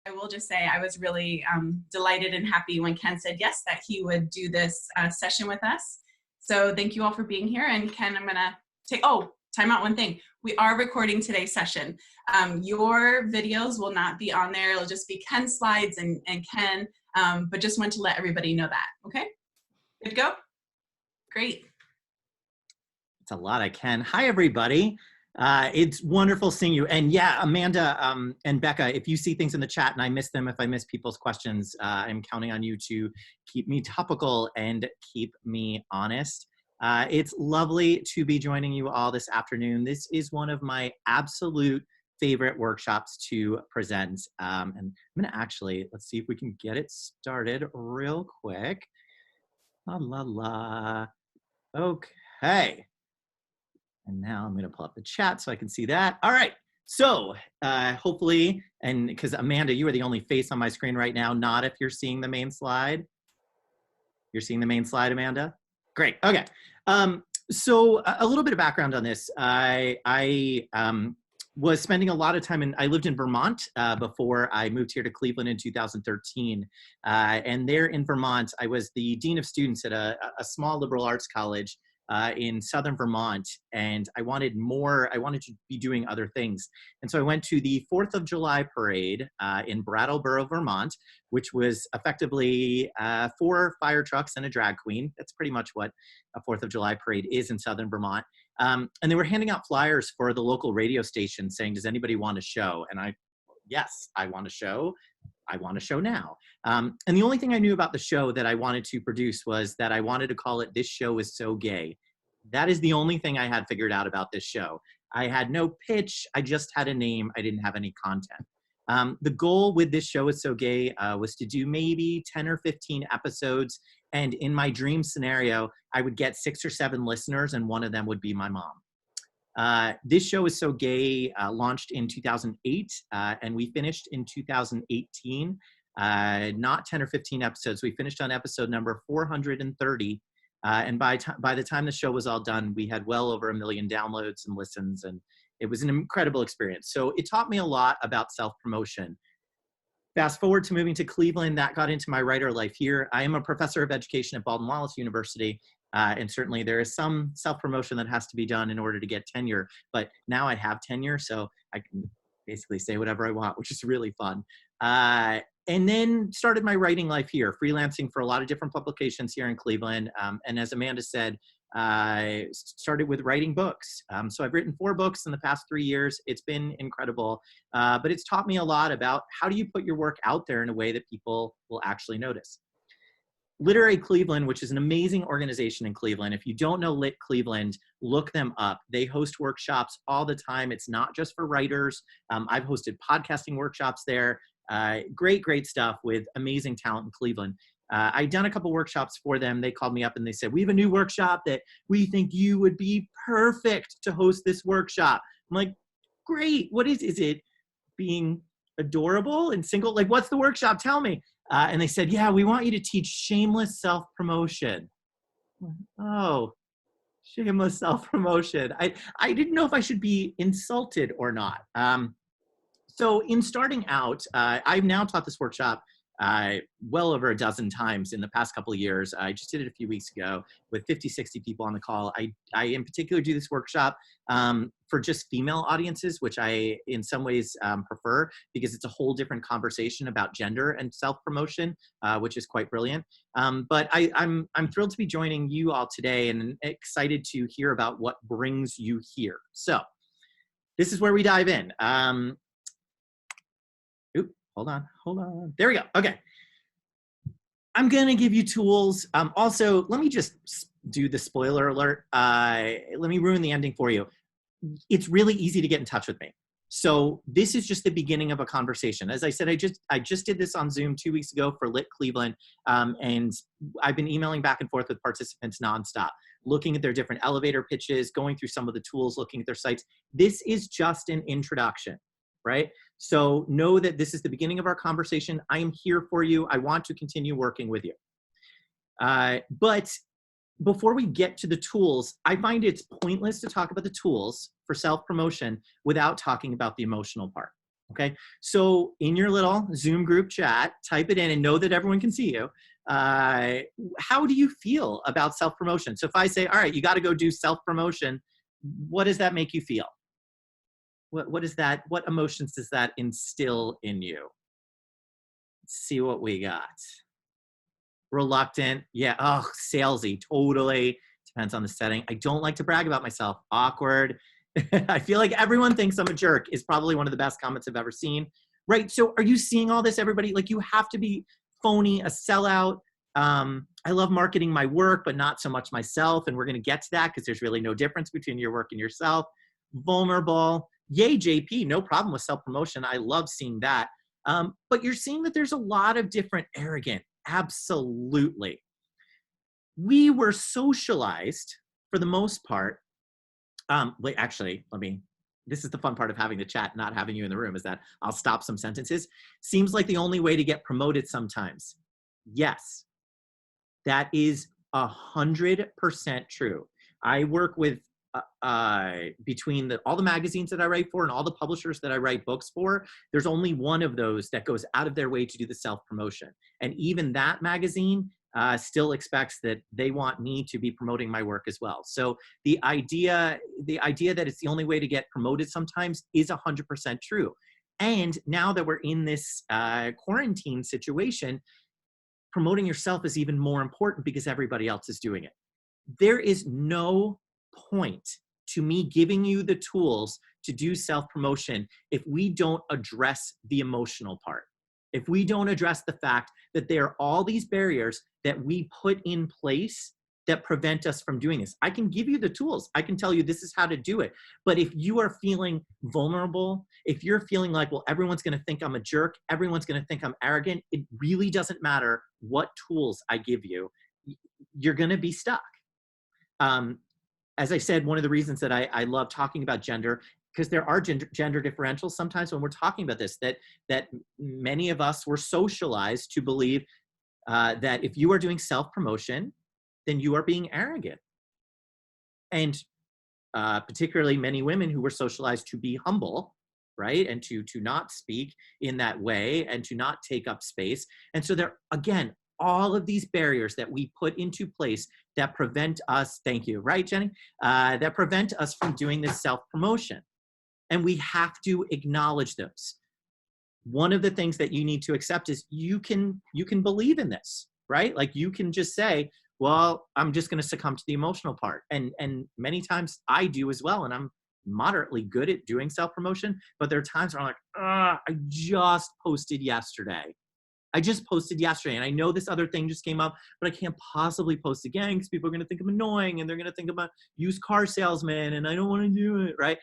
I will just say I was really delighted and happy when Ken said yes, that he would do this session with us. So thank you all for being here. And Ken, I'm gonna time out one thing. We are recording today's session. Your videos will not be on there. It'll just be Ken's slides and Ken, but just want to let everybody know that, okay? Good to go? Great. It's a lot, I can. Hi, everybody. It's wonderful seeing you. And yeah, Amanda and Becca, if you see things in the chat and I miss them, if I miss people's questions, I'm counting on you to keep me topical and keep me honest. It's lovely to be joining you all this afternoon. This is one of my absolute favorite workshops to present. And I'm gonna actually, let's see if we can get it started real quick. La, la, la. Okay. And now I'm going to pull up the chat so I can see that. All right. So hopefully, and because Amanda, you are the only face on my screen right now, not if you're seeing the main slide. You're seeing the main slide, Amanda? Great. Okay. So a little bit of background on this. I was spending a lot of time I lived in Vermont before I moved here to Cleveland in 2013. And there in Vermont, I was the dean of students at a small liberal arts college in southern Vermont, and I wanted to be doing other things. And so I went to the 4th of July parade in Brattleboro, Vermont, which was effectively 4 fire trucks and a drag queen. That's pretty much what a 4th of July parade is in southern Vermont. And they were handing out flyers for the local radio station saying, does anybody want a show? And yes, I want a show. I want a show now. And the only thing I knew about the show that I wanted to produce was that I wanted to call it This Show Is So Gay. That is the only thing I had figured out about this show. I had no pitch. I just had a name. I didn't have any content. The goal with This Show Is So Gay was to do maybe 10 or 15 episodes. And in my dream scenario, I would get 6 or 7 listeners and one of them would be my mom. This Show Is So Gay launched in 2008 and we finished in 2018. Not 10 or 15 episodes. We finished on episode number 430. And by the time the show was all done, we had well over 1 million downloads and listens, and it was an incredible experience. So it taught me a lot about self-promotion. Fast forward to moving to Cleveland, that got into my writer life here. I am a professor of education at Baldwin Wallace University, and certainly there is some self-promotion that has to be done in order to get tenure, but now I have tenure, so I can basically say whatever I want, which is really fun. And then started my writing life here, freelancing for a lot of different publications here in Cleveland. And as Amanda said, I started with writing books. So I've written 4 books in the past 3 years. It's been incredible, but it's taught me a lot about how do you put your work out there in a way that people will actually notice. Literary Cleveland, which is an amazing organization in Cleveland. If you don't know Lit Cleveland, look them up. They host workshops all the time. It's not just for writers. I've hosted podcasting workshops there. Great stuff with amazing talent in Cleveland. I'd done a couple workshops for them. They called me up and they said, we have a new workshop that we think you would be perfect to host this workshop. I'm like, great. What is it? Being adorable and single? Like, what's the workshop? Tell me. And they said, yeah, we want you to teach shameless self-promotion. Oh, shameless self-promotion. I didn't know if I should be insulted or not. So in starting out, I've now taught this workshop well over a dozen times in the past couple of years. I just did it a few weeks ago with 50, 60 people on the call. I in particular do this workshop for just female audiences, which I in some ways prefer because it's a whole different conversation about gender and self-promotion, which is quite brilliant. But I'm thrilled to be joining you all today and excited to hear about what brings you here. So this is where we dive in. Hold on. There we go. Okay. I'm going to give you tools. Also, let me just do the spoiler alert. Let me ruin the ending for you. It's really easy to get in touch with me. So this is just the beginning of a conversation. As I said, I just did this on Zoom 2 weeks ago for Lit Cleveland. And I've been emailing back and forth with participants nonstop, looking at their different elevator pitches, going through some of the tools, looking at their sites. This is just an introduction, right? So know that this is the beginning of our conversation. I am here for you. I want to continue working with you. But before we get to the tools, I find it's pointless to talk about the tools for self-promotion without talking about the emotional part, Okay, so in your little Zoom group chat, type it in and know that everyone can see you. How do you feel about self-promotion? So if I say, all right, you got to go do self-promotion, what does that make you feel? What is that? What emotions does that instill in you? Let's see what we got. Reluctant, yeah, oh, salesy, totally. Depends on the setting. I don't like to brag about myself. Awkward. I feel like everyone thinks I'm a jerk is probably one of the best comments I've ever seen. Right, so are you seeing all this, everybody? Like, you have to be phony, a sellout. I love marketing my work, but not so much myself, and we're gonna get to that because there's really no difference between your work and yourself. Vulnerable, yay, JP, no problem with self-promotion. I love seeing that. But you're seeing that there's a lot of different arrogant. Absolutely. We were socialized for the most part. Wait, actually, this is the fun part of having the chat, not having you in the room, is that I'll stop some sentences. Seems like the only way to get promoted sometimes. Yes, that is 100% true. I work with, between all the magazines that I write for and all the publishers that I write books for, there's only one of those that goes out of their way to do the self-promotion. And even that magazine still expects that they want me to be promoting my work as well. So the idea that it's the only way to get promoted sometimes is 100% true. And now that we're in this quarantine situation, promoting yourself is even more important because everybody else is doing it. There is no point to me giving you the tools to do self-promotion if we don't address the emotional part. If we don't address the fact that there are all these barriers that we put in place that prevent us from doing this. I can give you the tools. I can tell you this is how to do it. But if you are feeling vulnerable, if you're feeling like, well, everyone's going to think I'm a jerk, everyone's going to think I'm arrogant, it really doesn't matter what tools I give you. You're going to be stuck. As I said, one of the reasons that I love talking about gender, because there are gender differentials sometimes when we're talking about this, that many of us were socialized to believe that if you are doing self-promotion, then you are being arrogant. And particularly many women who were socialized to be humble, right? And to not speak in that way and to not take up space. And so there, again, all of these barriers that we put into place that prevent us, thank you, right, Jenny? That prevent us from doing this self-promotion. And we have to acknowledge those. One of the things that you need to accept is you can believe in this, right? Like, you can just say, well, I'm just going to succumb to the emotional part. And many times I do as well. And I'm moderately good at doing self-promotion, but there are times where I'm like, I just posted yesterday. And I know this other thing just came up, but I can't possibly post again because people are going to think I'm annoying and they're going to think I'm a used car salesman and I don't want to do it, right?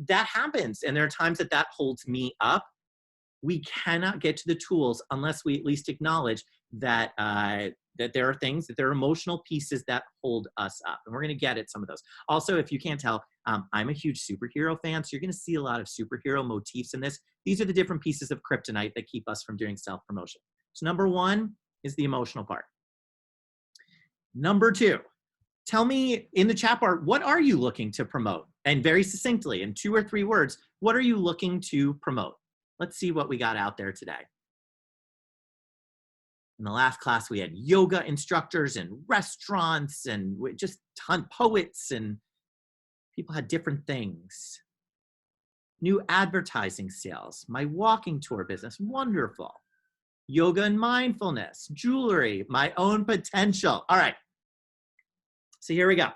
That happens. And there are times that holds me up. We cannot get to the tools unless we at least acknowledge that that there are things, that there are emotional pieces that hold us up. And we're going to get at some of those. Also, if you can't tell, I'm a huge superhero fan, so you're going to see a lot of superhero motifs in this. These are the different pieces of kryptonite that keep us from doing self-promotion. So number one is the emotional part. Number two, tell me in the chat bar, what are you looking to promote? And very succinctly, in 2 or 3 words, what are you looking to promote? Let's see what we got out there today. In the last class, we had yoga instructors and restaurants and just poets, and people had different things. New advertising sales, my walking tour business, wonderful. Yoga and mindfulness, jewelry, my own potential. All right, so here we go.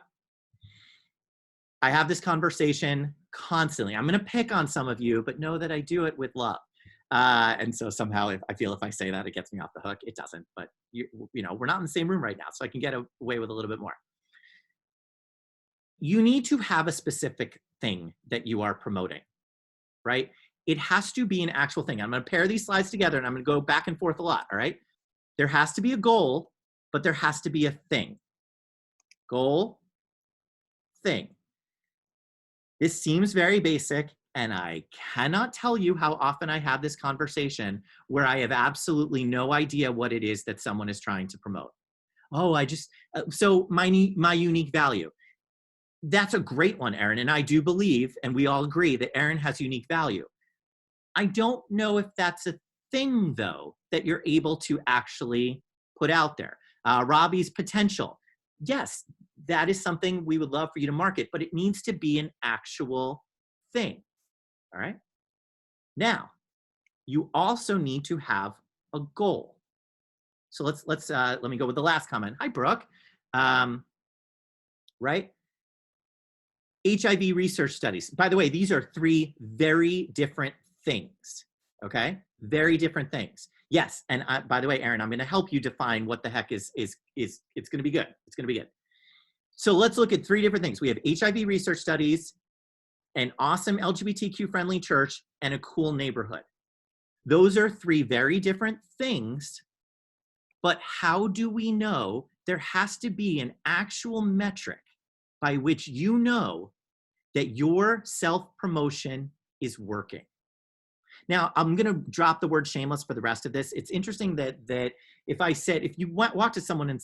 I have this conversation constantly. I'm going to pick on some of you, but know that I do it with love. And so somehow if I say that, it gets me off the hook. It doesn't, but you know, we're not in the same room right now, so I can get away with a little bit more. You need to have a specific thing that you are promoting, right? It has to be an actual thing. I'm going to pair these slides together and I'm going to go back and forth a lot, all right? There has to be a goal, but there has to be a thing. Goal, thing. This seems very basic, and I cannot tell you how often I have this conversation where I have absolutely no idea what it is that someone is trying to promote. Oh, so my unique value. That's a great one, Erin, and I do believe, and we all agree, that Erin has unique value. I don't know if that's a thing, though, that you're able to actually put out there. Robbie's potential. Yes, that is something we would love for you to market, but it needs to be an actual thing. All right. Now, you also need to have a goal. So let me go with the last comment. Hi, Brooke. Right? HIV research studies. By the way, these are 3 very different things. Okay, very different things. Yes, and by the way, Aaron, I'm going to help you define what the heck is. It's going to be good. It's going to be good. So let's look at 3 different things. We have HIV research studies, an awesome LGBTQ friendly church, and a cool neighborhood. Those are 3 very different things. But how do we know? There has to be an actual metric by which you know that your self-promotion is working. Now, I'm going to drop the word shameless for the rest of this. It's interesting that if you walked up to someone and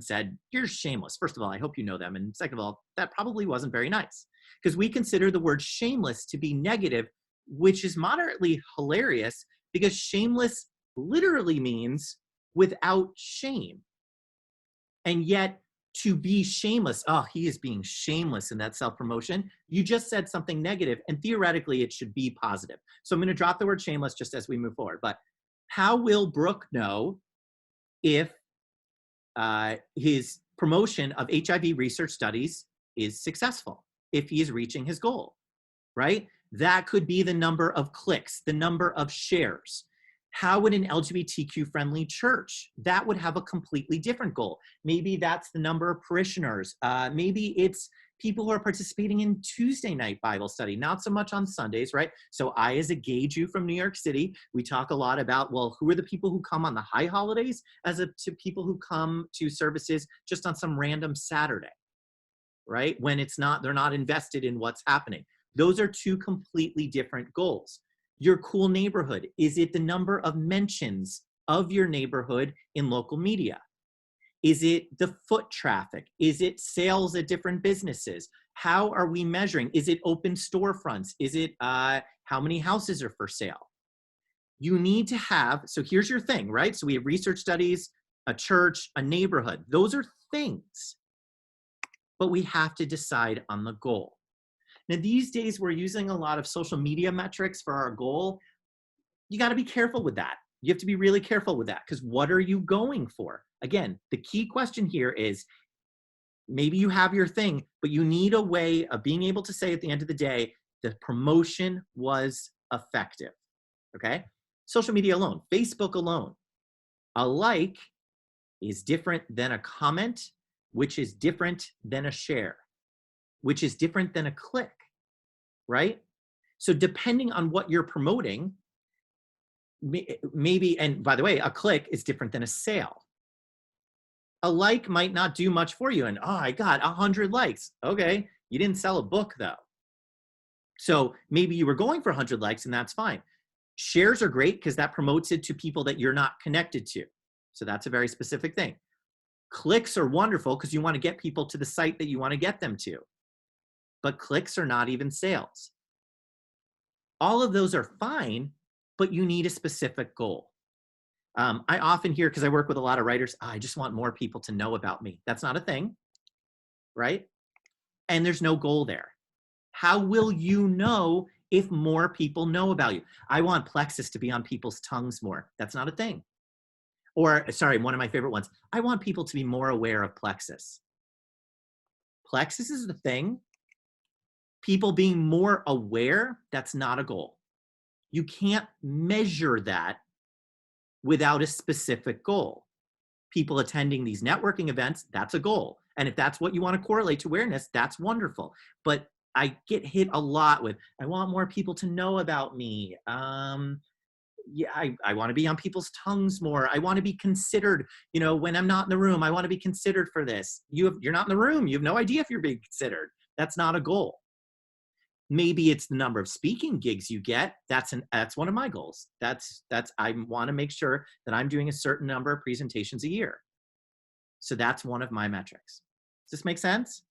said, you're shameless. First of all, I hope you know them. And second of all, that probably wasn't very nice, because we consider the word shameless to be negative, which is moderately hilarious, because shameless literally means without shame. And yet, to be shameless, oh, he is being shameless in that self-promotion. You just said something negative, and theoretically it should be positive. So I'm going to drop the word shameless just as we move forward. But how will Brooke know if his promotion of HIV research studies is successful, if he is reaching his goal, right? That could be the number of clicks, the number of shares. How would an LGBTQ friendly church, that would have a completely different goal. Maybe that's the number of parishioners. Maybe it's people who are participating in Tuesday night Bible study, not so much on Sundays, right? So I, as a gay Jew from New York City, we talk a lot about, well, who are the people who come on the high holidays to people who come to services just on some random Saturday, right? When they're not invested in what's happening. Those are 2 completely different goals. Your cool neighborhood, is it the number of mentions of your neighborhood in local media? Is it the foot traffic? Is it sales at different businesses? How are we measuring? Is it open storefronts? Is it how many houses are for sale? You need to have, so here's your thing, right? So we have research studies, a church, a neighborhood. Those are things, but we have to decide on the goal. Now, these days, we're using a lot of social media metrics for our goal. You got to be careful with that. You have to be really careful with that, because what are you going for? Again, the key question here is, maybe you have your thing, but you need a way of being able to say at the end of the day, the promotion was effective, okay? Social media alone, Facebook alone, a like is different than a comment, which is different than a share, which is different than a click, right? So depending on what you're promoting, maybe, and by the way, a click is different than a sale. A like might not do much for you, and oh, I got 100 likes. Okay, you didn't sell a book though. So maybe you were going for 100 likes, and that's fine. Shares are great because that promotes it to people that you're not connected to. So that's a very specific thing. Clicks are wonderful because you want to get people to the site that you want to get them to. But clicks are not even sales. All of those are fine, but you need a specific goal. I often hear, because I work with a lot of writers, I just want more people to know about me. That's not a thing, right? And there's no goal there. How will you know if more people know about you? I want Plexus to be on people's tongues more. That's not a thing. Or, sorry, one of my favorite ones, I want people to be more aware of Plexus. Plexus is the thing. People being more aware, that's not a goal. You can't measure that without a specific goal. People attending these networking events, that's a goal. And if that's what you want to correlate to awareness, that's wonderful. But I get hit a lot with, I want more people to know about me. Yeah, I want to be on people's tongues more. I want to be considered, when I'm not in the room, I want to be considered for this. You're not in the room. You have no idea if you're being considered. That's not a goal. Maybe it's the number of speaking gigs you get. That's one of my goals. I want to make sure that I'm doing a certain number of presentations a year. So that's one of my metrics. Does this make sense?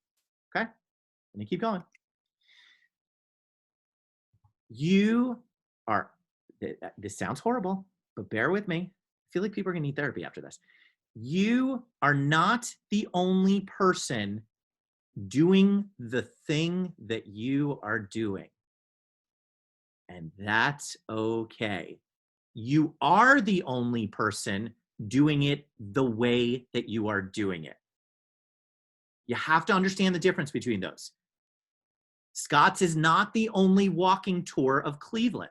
Okay, let me keep going. You are, this sounds horrible, but bear with me. I feel like people are gonna need therapy after this. You are not the only person doing the thing that you are doing. And that's okay. You are the only person doing it the way that you are doing it. You have to understand the difference between those. Scott's is not the only walking tour of Cleveland,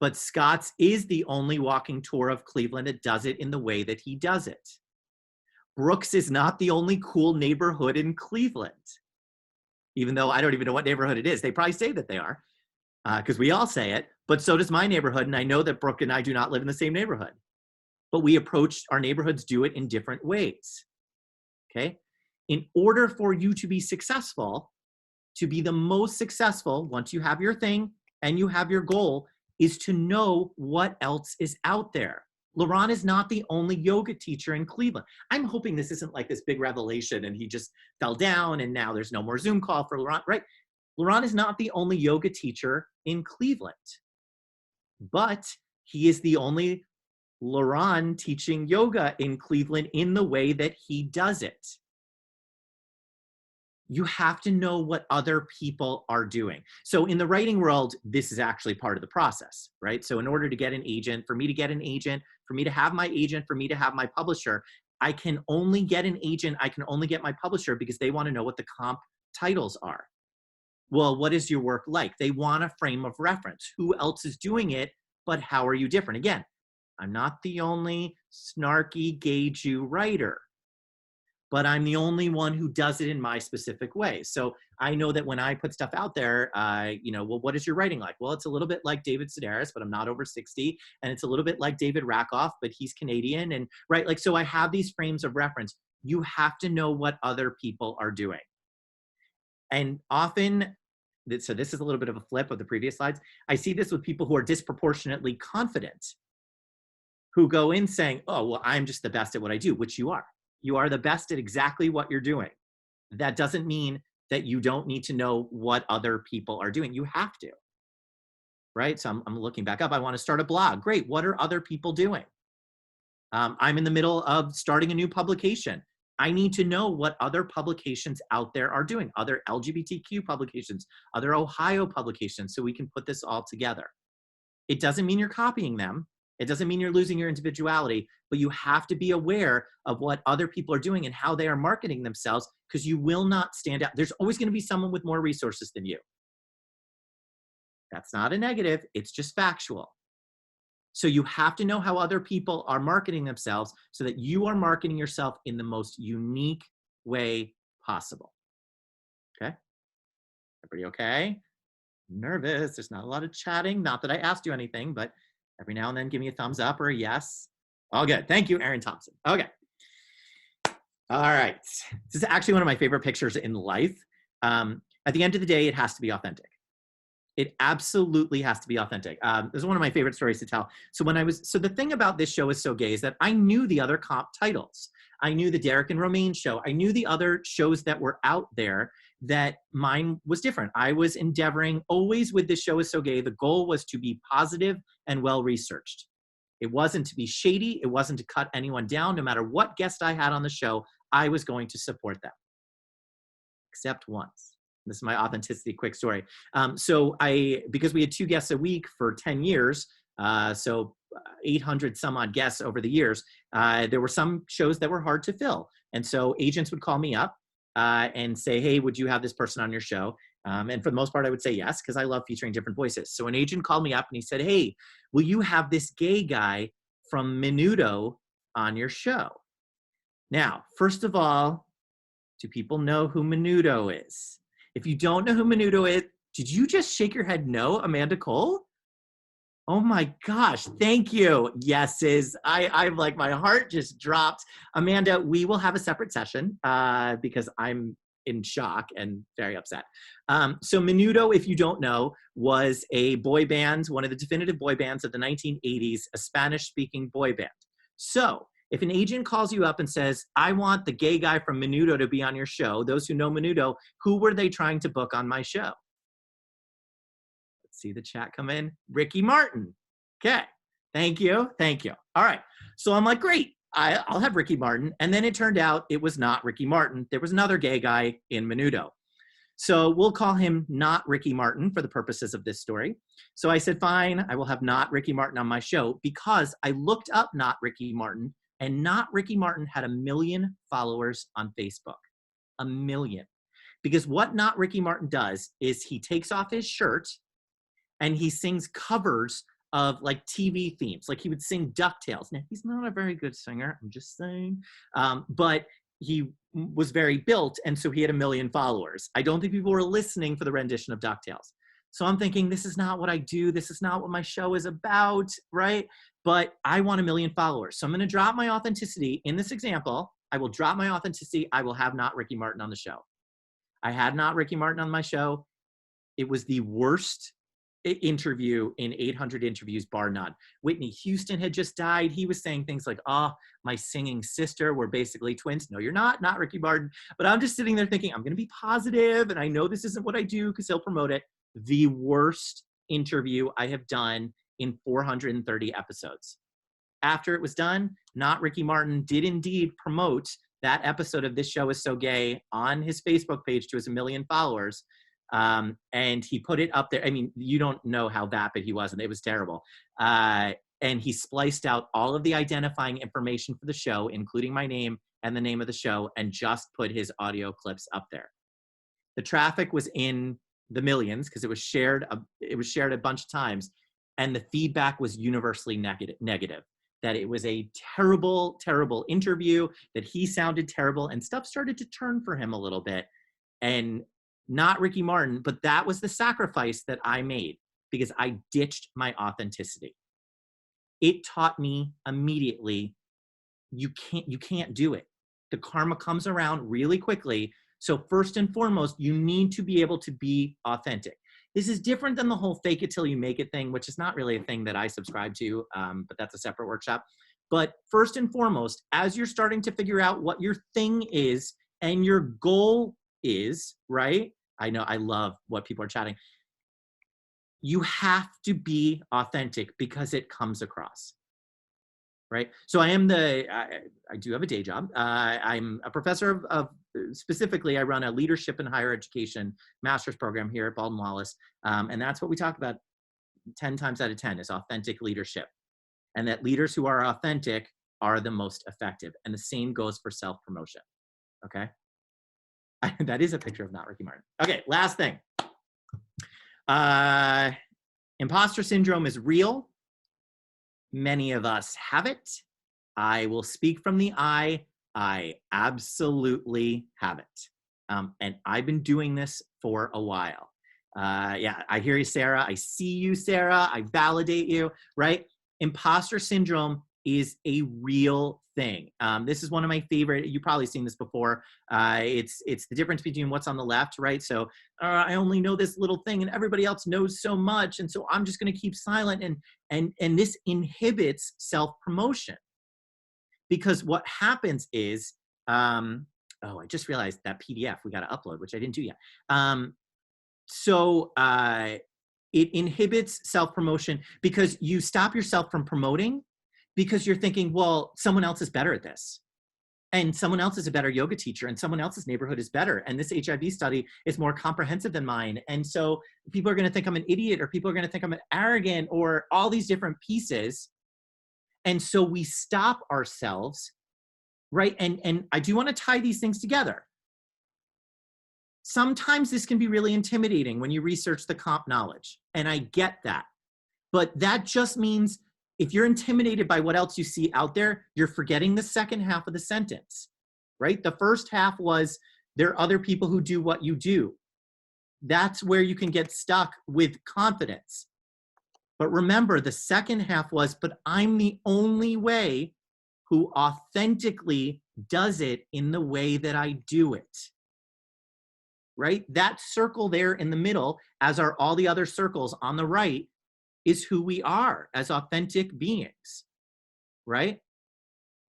but Scott's is the only walking tour of Cleveland that does it in the way that he does it. Brooks is not the only cool neighborhood in Cleveland, even though I don't even know what neighborhood it is. They probably say that they are, because we all say it, but so does my neighborhood, and I know that Brooke and I do not live in the same neighborhood. But we approach, our neighborhoods do it in different ways, okay? In order for you to be successful, to be the most successful, once you have your thing and you have your goal, is to know what else is out there. LaRon is not the only yoga teacher in Cleveland. I'm hoping this isn't like this big revelation and he just fell down and now there's no more Zoom call for LaRon, right? LaRon is not the only yoga teacher in Cleveland, but he is the only LaRon teaching yoga in Cleveland in the way that he does it. You have to know what other people are doing. So in the writing world, this is actually part of the process, right? So in order to get an agent, for me to get an agent, for me to have my agent, for me to have my publisher, I can only get an agent, I can only get my publisher because they want to know what the comp titles are. Well, what is your work like? They want a frame of reference. Who else is doing it, but how are you different? Again, I'm not the only snarky gay Jew writer, but I'm the only one who does it in my specific way. So I know that when I put stuff out there, you know, well, what is your writing like? Well, it's a little bit like David Sedaris, but I'm not over 60. And it's a little bit like David Rakoff, but he's Canadian. And right, like, so I have these frames of reference. You have to know what other people are doing. And often, so this is a little bit of a flip of the previous slides. I see this with people who are disproportionately confident, who go in saying, oh, well, I'm just the best at what I do, which you are. You are the best at exactly what you're doing. That doesn't mean that you don't need to know what other people are doing. You have to, right? So I'm looking back up. I want to start a blog. Great. What are other people doing? I'm in the middle of starting a new publication. I need to know what other publications out there are doing, other LGBTQ publications, other Ohio publications, so we can put this all together. It doesn't mean you're copying them. It doesn't mean you're losing your individuality, but you have to be aware of what other people are doing and how they are marketing themselves, because you will not stand out. There's always going to be someone with more resources than you. That's not a negative. It's just factual. So you have to know how other people are marketing themselves so that you are marketing yourself in the most unique way possible. Okay? Everybody okay? Nervous. There's not a lot of chatting. Not that I asked you anything, but every now and then give me a thumbs up or a yes. All good. Thank you, Aaron Thompson. Okay. All right. This is actually one of my favorite pictures in life. At the end of the day, it has to be authentic. It absolutely has to be authentic. This is one of my favorite stories to tell. So the thing about this show is so gay is that I knew the other comp titles. I knew the Derek and Romaine show. I knew the other shows that were out there, that mine was different. I was endeavoring always with This Show Is So Gay. The goal was to be positive and well-researched. It wasn't to be shady. It wasn't to cut anyone down. No matter what guest I had on the show, I was going to support them. Except once. This is my authenticity quick story. Because we had 2 guests a week for 10 years, 800 some odd guests over the years, there were some shows that were hard to fill. And so agents would call me up and say, hey, would you have this person on your show? And for the most part, I would say yes, because I love featuring different voices. So an agent called me up and he said, hey, will you have this gay guy from Menudo on your show? Now, first of all, do people know who Menudo is? If you don't know who Menudo is, did you just shake your head no, Amanda Cole? Oh my gosh, thank you. Yeses. I'm like, my heart just dropped. Amanda, we will have a separate session because I'm in shock and very upset. So Menudo, if you don't know, was a boy band, one of the definitive boy bands of the 1980s, a Spanish-speaking boy band. So if an agent calls you up and says, I want the gay guy from Menudo to be on your show, those who know Menudo, who were they trying to book on my show? see the chat come in. Ricky Martin. Okay. Thank you. Thank you. All right. So I'm like, great. I'll have Ricky Martin. And then it turned out it was not Ricky Martin. There was another gay guy in Menudo. So we'll call him not Ricky Martin for the purposes of this story. So I said, fine, I will have not Ricky Martin on my show, because I looked up not Ricky Martin, and not Ricky Martin had 1 million followers on Facebook. 1 million. Because what not Ricky Martin does is he takes off his shirt and he sings covers of like TV themes. Like he would sing DuckTales. Now, he's not a very good singer, I'm just saying. But he was very built, and so he had 1 million followers. I don't think people were listening for the rendition of DuckTales. So I'm thinking, this is not what I do. This is not what my show is about, right? But I want 1 million followers. So I'm going to drop my authenticity. In this example, I will drop my authenticity. I will have not Ricky Martin on the show. I had not Ricky Martin on my show. It was the worst interview in 800 interviews, bar none. Whitney Houston had just died. He was saying things like, oh, my singing sister, we're basically twins. No, you're not Ricky Martin. But I'm just sitting there thinking, I'm going to be positive, and I know this isn't what I do because he'll promote it. The worst interview I have done in 430 episodes. After it was done, not Ricky Martin did indeed promote that episode of This Show Is So Gay on his Facebook page to his 1 million followers. And he put it up there. I mean, you don't know how vapid he was, and it was terrible. And he spliced out all of the identifying information for the show, including my name and the name of the show, and just put his audio clips up there. The traffic was in the millions because it was shared a bunch of times, and the feedback was universally negative. That it was a terrible, terrible interview, that he sounded terrible, and stuff started to turn for him a little bit. And not Ricky Martin, but that was the sacrifice that I made because I ditched my authenticity. It taught me immediately, you can't do it. The karma comes around really quickly. So first and foremost, you need to be able to be authentic. This is different than the whole fake it till you make it thing, which is not really a thing that I subscribe to, but that's a separate workshop. But first and foremost, as you're starting to figure out what your thing is and your goal is, right? I know, I love what people are chatting. You have to be authentic because it comes across, right? So I do have a day job. I'm a professor of specifically, I run a leadership and higher education master's program here at Baldwin Wallace. And that's what we talk about 10 times out of 10 is authentic leadership. And that leaders who are authentic are the most effective. And the same goes for self-promotion, okay? That is a picture of not Ricky Martin. Okay, last thing. Imposter syndrome is real. Many of us have it. I will speak from the I absolutely have it. And I've been doing this for a while. Yeah, I hear you, Sarah. I see you, Sarah. I validate you, right? Imposter syndrome is a real thing. This is one of my favorite, you've probably seen this before. It's the difference between what's on the left, right? So I only know this little thing and everybody else knows so much. And so I'm just going to keep silent. And this inhibits self-promotion. Because what happens is, oh, I just realized that PDF we got to upload, which I didn't do yet. It inhibits self-promotion because you stop yourself from promoting because you're thinking, well, someone else is better at this. And someone else is a better yoga teacher and someone else's neighborhood is better. And this HIV study is more comprehensive than mine. And so people are going to think I'm an idiot, or people are going to think I'm an arrogant, or all these different pieces. And so we stop ourselves, right? And I do want to tie these things together. Sometimes this can be really intimidating when you research the comp knowledge, and I get that. But that just means if you're intimidated by what else you see out there, you're forgetting the second half of the sentence, right? The first half was, there are other people who do what you do. That's where you can get stuck with confidence. But remember, the second half was, but I'm the only way who authentically does it in the way that I do it. Right? That circle there in the middle, as are all the other circles on the right, is who we are as authentic beings, right?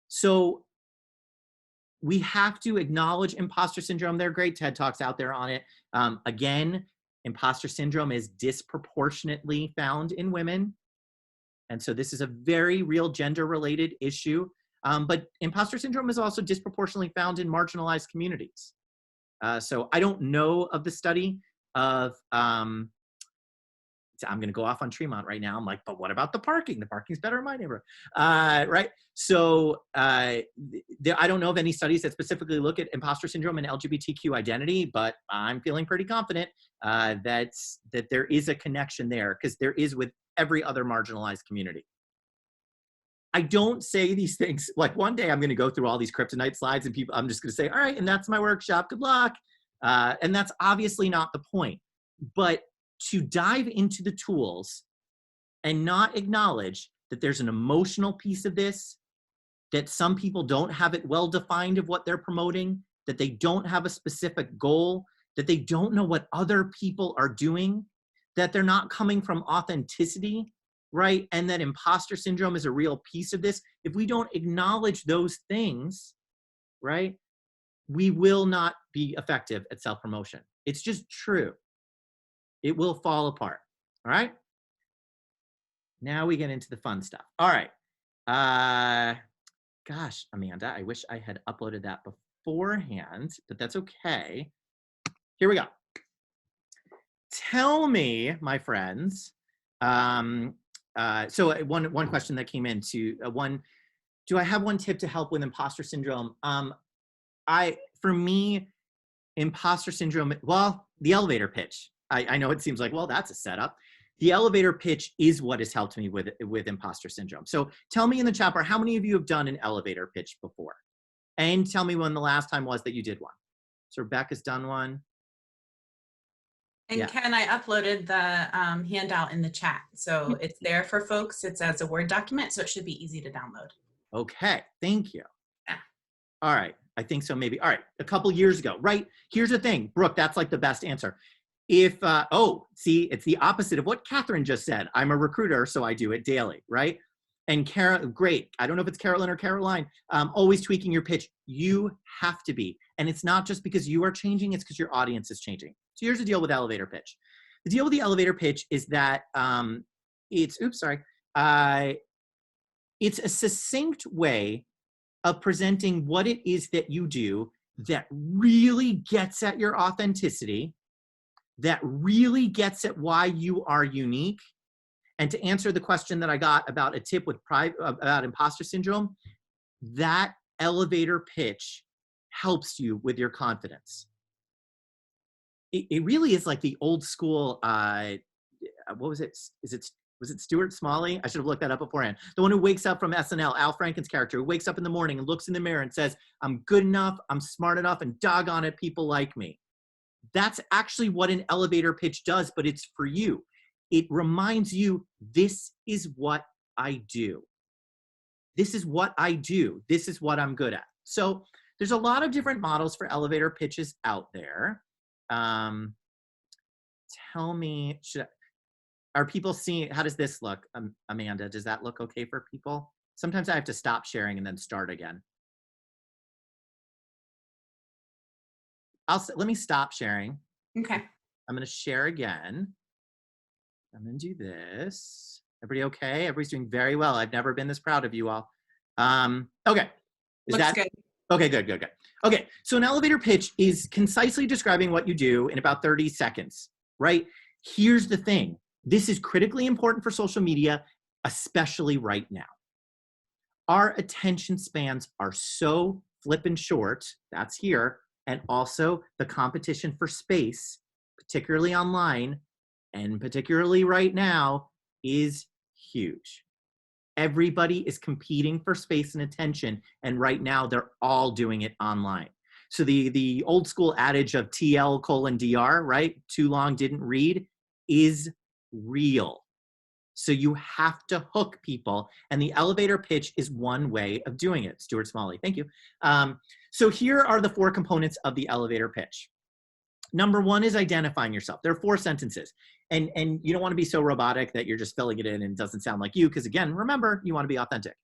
So we have to acknowledge imposter syndrome. There are great TED Talks out there on it. Again, Imposter syndrome is disproportionately found in women. And so this is a very real gender-related issue. But imposter syndrome is also disproportionately found in marginalized communities. So I don't know of the study of, I'm going to go off on Tremont right now. I'm like, but what about the parking? The parking's better in my neighborhood, right? So I don't know of any studies that specifically look at imposter syndrome and LGBTQ identity, but I'm feeling pretty confident that there is a connection there, because there is with every other marginalized community. I don't say these things, like one day I'm going to go through all these kryptonite slides and I'm just going to say, all right, and that's my workshop, good luck. And that's obviously not the point. But to dive into the tools and not acknowledge that there's an emotional piece of this, that some people don't have it well defined of what they're promoting, that they don't have a specific goal, that they don't know what other people are doing, that they're not coming from authenticity, right? And that imposter syndrome is a real piece of this. If we don't acknowledge those things, right, we will not be effective at self-promotion. It's just true. It will fall apart, all right? Now we get into the fun stuff. All right. Gosh, Amanda, I wish I had uploaded that beforehand, but that's okay. Here we go. Tell me, my friends, so one question that came in do I have one tip to help with imposter syndrome? For me, imposter syndrome, well, the elevator pitch. I know it seems like, well, that's a setup. The elevator pitch is what has helped me with imposter syndrome. So tell me in the chat bar, how many of you have done an elevator pitch before? And tell me when the last time was that you did one. So Rebecca's done one. And yeah. Ken, I uploaded the handout in the chat. So it's there for folks. It's as a Word document, so it should be easy to download. Okay, thank you. Yeah. All right, I think so maybe. All right, a couple years ago, right? Here's the thing, Brooke, that's like the best answer. If, see, it's the opposite of what Catherine just said. I'm a recruiter, so I do it daily, right? And great, I don't know if it's Carolyn or Caroline, always tweaking your pitch. You have to be. And it's not just because you are changing, it's because your audience is changing. So here's the deal with elevator pitch. The deal with the elevator pitch is that it's a succinct way of presenting what it is that you do that really gets at your authenticity, that really gets at why you are unique. And to answer the question that I got about a tip with about imposter syndrome, that elevator pitch helps you with your confidence. It really is like the old school, what was it? Was it Stuart Smalley? I should have looked that up beforehand. The one who wakes up from SNL, Al Franken's character, who wakes up in the morning and looks in the mirror and says, I'm good enough, I'm smart enough, and doggone it, people like me. That's actually what an elevator pitch does, but it's for you. It reminds you, this is what I do. This is what I do. This is what I'm good at. So there's a lot of different models for elevator pitches out there. Tell me, are people seeing, how does this look, Amanda? Does that look okay for people? Sometimes I have to stop sharing and then start again. Let me stop sharing. Okay. I'm going to share again. I'm going to do this. Everybody okay? Everybody's doing very well. I've never been this proud of you all. Okay. Looks good. Okay, good. Okay, so an elevator pitch is concisely describing what you do in about 30 seconds, right? Here's the thing. This is critically important for social media, especially right now. Our attention spans are so flippin' short, that's here, and also the competition for space, particularly online, and particularly right now, is huge. Everybody is competing for space and attention, and right now they're all doing it online. So the old school adage of TL:DR, right? Too long didn't read, is real. So you have to hook people, and the elevator pitch is one way of doing it. Stuart Smalley, thank you. So here are the 4 components of the elevator pitch. Number 1 is identifying yourself. There are 4 sentences. And you don't want to be so robotic that you're just filling it in and it doesn't sound like you, because again, remember, you want to be authentic.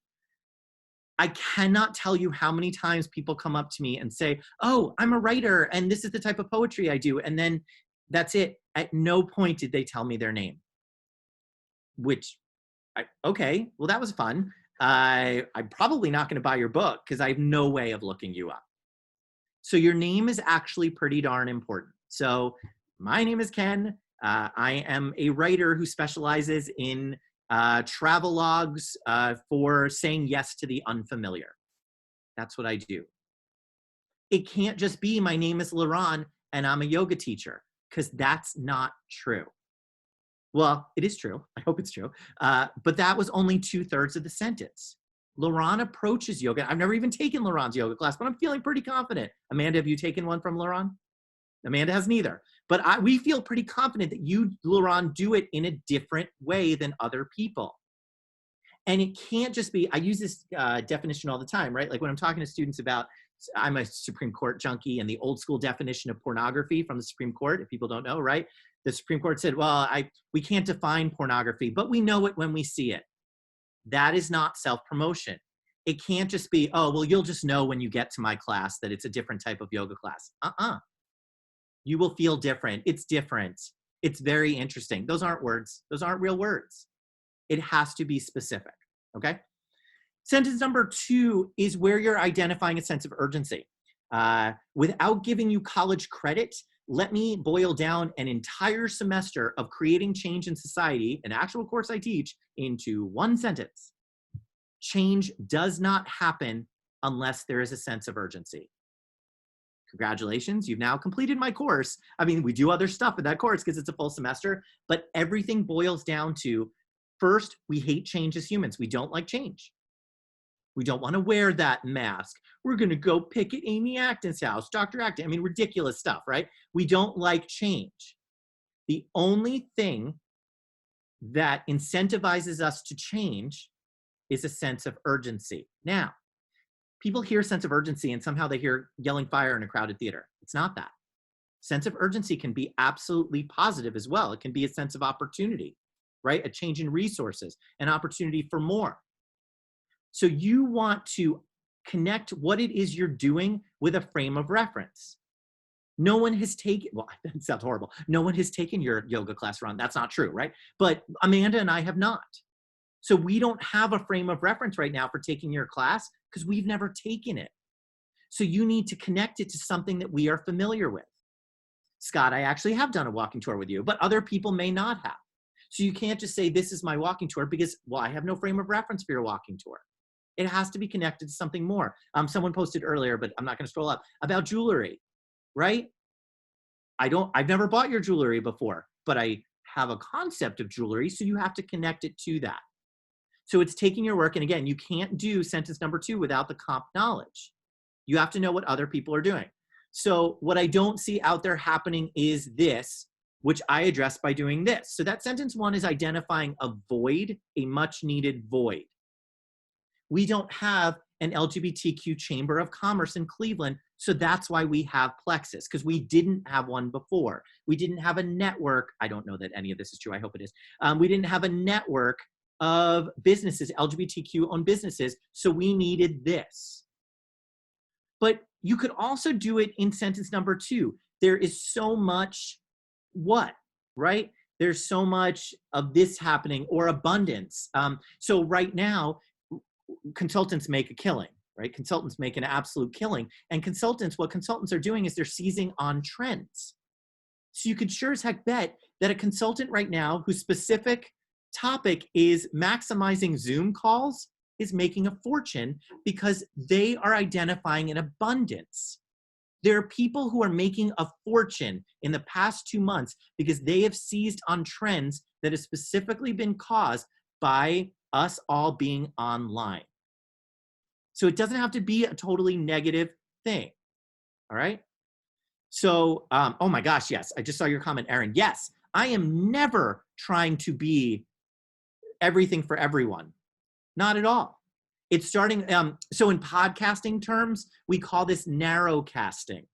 I cannot tell you how many times people come up to me and say, oh, I'm a writer and this is the type of poetry I do. And then That's it. At no point did they tell me their name, which, okay, well, that was fun. I'm probably not going to buy your book because I have no way of looking you up. So your name is actually pretty darn important. So my name is Ken. I am a writer who specializes in travel logs for saying yes to the unfamiliar. That's what I do. It can't just be my name is Laron and I'm a yoga teacher, because that's not true. Well, it is true. I hope it's true. But that was only 2/3 of the sentence. Laron approaches yoga. I've never even taken Laron's yoga class, but I'm feeling pretty confident. Amanda, have you taken one from Laron? Amanda has neither. But we feel pretty confident that you, Laron, do it in a different way than other people. And it can't just be, I use this definition all the time, right? Like when I'm talking to students about, I'm a Supreme Court junkie, and the old school definition of pornography from the Supreme Court, if people don't know, right? The Supreme Court said, well, we can't define pornography, but we know it when we see it. That is not self-promotion. It can't just be, oh, well, you'll just know when you get to my class that it's a different type of yoga class. You will feel different. It's different. It's very interesting. Those aren't words. Those aren't real words. It has to be specific, okay? Sentence number 2 is where you're identifying a sense of urgency. Without giving you college credit, let me boil down an entire semester of creating change in society, an actual course I teach, into one sentence. Change does not happen unless there is a sense of urgency. Congratulations, you've now completed my course. I mean, we do other stuff in that course because it's a full semester, but everything boils down to, first, we hate change as humans. We don't like change. We don't want to wear that mask. We're going to go picket Amy Acton's house, Dr. Acton. I mean, ridiculous stuff, right? We don't like change. The only thing that incentivizes us to change is a sense of urgency. Now, people hear sense of urgency and somehow they hear yelling fire in a crowded theater. It's not that. Sense of urgency can be absolutely positive as well. It can be a sense of opportunity, right? A change in resources, an opportunity for more. So you want to connect what it is you're doing with a frame of reference. No one has taken, well, that sounds horrible. No one has taken your yoga class, Ron. That's not true, right? But Amanda and I have not. So we don't have a frame of reference right now for taking your class because we've never taken it. So you need to connect it to something that we are familiar with. Scott, I actually have done a walking tour with you, but other people may not have. So you can't just say, this is my walking tour because, well, I have no frame of reference for your walking tour. It has to be connected to something more. Someone posted earlier, but I'm not going to scroll up, about jewelry, right? I've never bought your jewelry before, but I have a concept of jewelry, so you have to connect it to that. So it's taking your work, and again, you can't do sentence number 2 without the comp knowledge. You have to know what other people are doing. So what I don't see out there happening is this, which I address by doing this. So that sentence 1 is identifying a void, a much needed void. We don't have an LGBTQ Chamber of Commerce in Cleveland, so that's why we have Plexus, because we didn't have one before. We didn't have a network. I don't know that any of this is true. I hope it is. We didn't have a network of businesses, LGBTQ-owned businesses, so we needed this. But you could also do it in sentence number 2. There is so much what, right? There's so much of this happening, or abundance. So right now, consultants make a killing, right? Consultants make an absolute killing. And what consultants are doing is they're seizing on trends. So you could sure as heck bet that a consultant right now whose specific topic is maximizing Zoom calls is making a fortune because they are identifying an abundance. There are people who are making a fortune in the past 2 months because they have seized on trends that have specifically been caused by us all being online. So it doesn't have to be a totally negative thing, all right? So, oh my gosh, yes, I just saw your comment, Erin. Yes, I am never trying to be everything for everyone. Not at all. It's starting, so in podcasting terms, we call this narrow casting.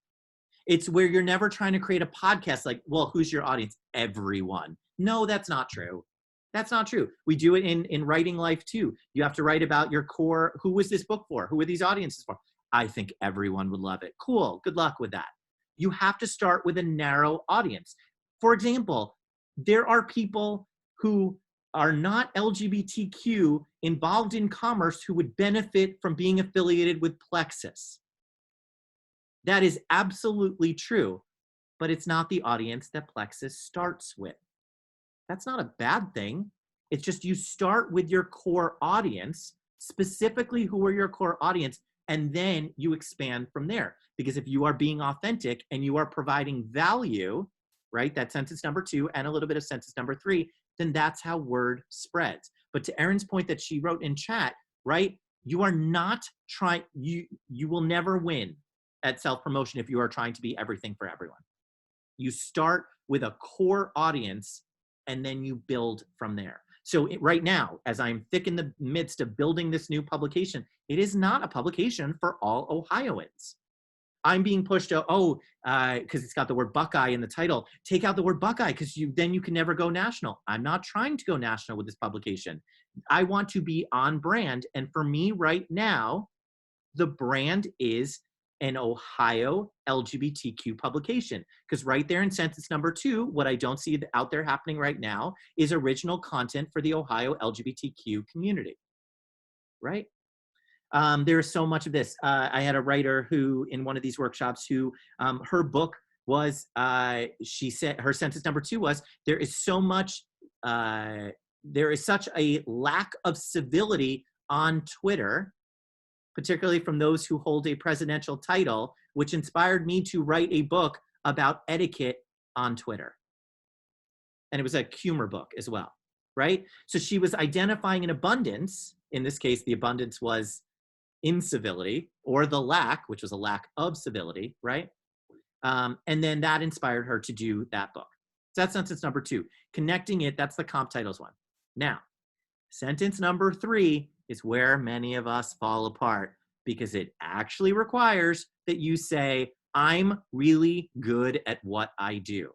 It's where you're never trying to create a podcast like, well, who's your audience? Everyone. No, that's not true. That's not true. We do it in writing life too. You have to write about your core. Who was this book for? Who are these audiences for? I think everyone would love it. Cool. Good luck with that. You have to start with a narrow audience. For example, there are people who are not LGBTQ involved in commerce who would benefit from being affiliated with Plexus. That is absolutely true, but it's not the audience that Plexus starts with. That's not a bad thing. It's just you start with your core audience, specifically who are your core audience, and then you expand from there. Because if you are being authentic and you are providing value, right, that sentence number 2 and a little bit of sentence number 3, then that's how word spreads. But to Erin's point that she wrote in chat, right, you are not trying, you will never win at self-promotion if you are trying to be everything for everyone. You start with a core audience and then you build from there. So right now, as I'm thick in the midst of building this new publication, it is not a publication for all Ohioans. I'm being pushed to, because it's got the word Buckeye in the title, take out the word Buckeye because then you can never go national. I'm not trying to go national with this publication. I want to be on brand. And for me right now, the brand is an Ohio LGBTQ publication. Because right there in sentence number 2, what I don't see out there happening right now is original content for the Ohio LGBTQ community, right? There's so much of this. I had a writer who, in one of these workshops, who her book was, she said, her sentence number 2 was, there is such a lack of civility on Twitter, particularly from those who hold a presidential title, which inspired me to write a book about etiquette on Twitter. And it was a humor book as well, right? So she was identifying an abundance. In this case, the abundance was incivility, or the lack, which was a lack of civility, right? And then that inspired her to do that book. So that's sentence number 2. Connecting it, that's the comp titles one. Now, sentence number 3 is where many of us fall apart, because it actually requires that you say, I'm really good at what I do.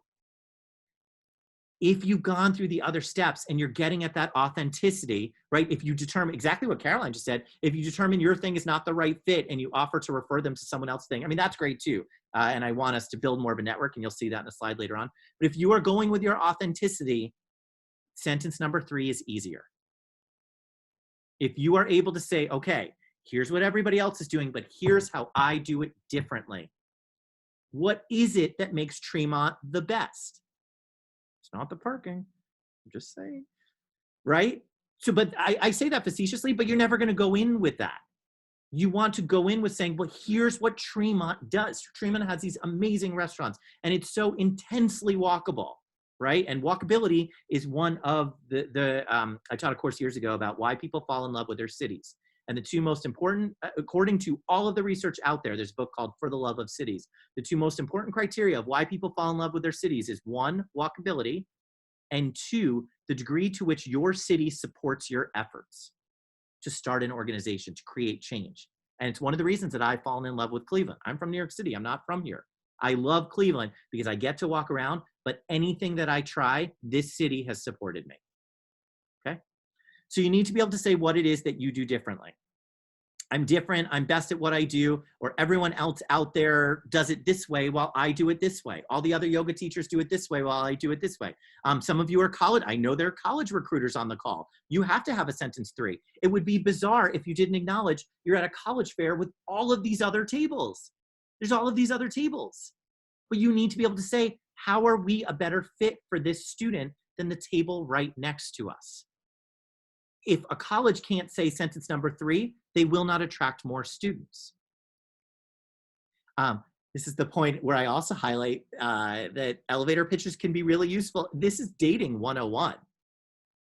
If you've gone through the other steps and you're getting at that authenticity, right? If you determine exactly what Caroline just said, if you determine your thing is not the right fit and you offer to refer them to someone else's thing, I mean, that's great too. And I want us to build more of a network, and you'll see that in a slide later on. But if you are going with your authenticity, sentence number 3 is easier. If you are able to say, okay, here's what everybody else is doing, but here's how I do it differently. What is it that makes Tremont the best? It's not the parking. I'm just saying, right? So, but I say that facetiously, but you're never going to go in with that. You want to go in with saying, well, here's what Tremont does. Tremont has these amazing restaurants, and it's so intensely walkable, right? And walkability is one of I taught a course years ago about why people fall in love with their cities. And the 2 most important, according to all of the research out there, there's a book called For the Love of Cities. The 2 most important criteria of why people fall in love with their cities is 1, walkability, and 2, the degree to which your city supports your efforts to start an organization, to create change. And it's one of the reasons that I've fallen in love with Cleveland. I'm from New York City. I'm not from here. I love Cleveland because I get to walk around, but anything that I try, this city has supported me. Okay? So you need to be able to say what it is that you do differently. I'm different, I'm best at what I do, or everyone else out there does it this way while I do it this way. All the other yoga teachers do it this way while I do it this way. Some of you are college, I know there are college recruiters on the call. You have to have a sentence 3. It would be bizarre if you didn't acknowledge you're at a college fair with all of these other tables. There's all of these other tables. But you need to be able to say, how are we a better fit for this student than the table right next to us? If a college can't say sentence number 3, they will not attract more students. This is the point where I also highlight that elevator pitches can be really useful. This is dating 101.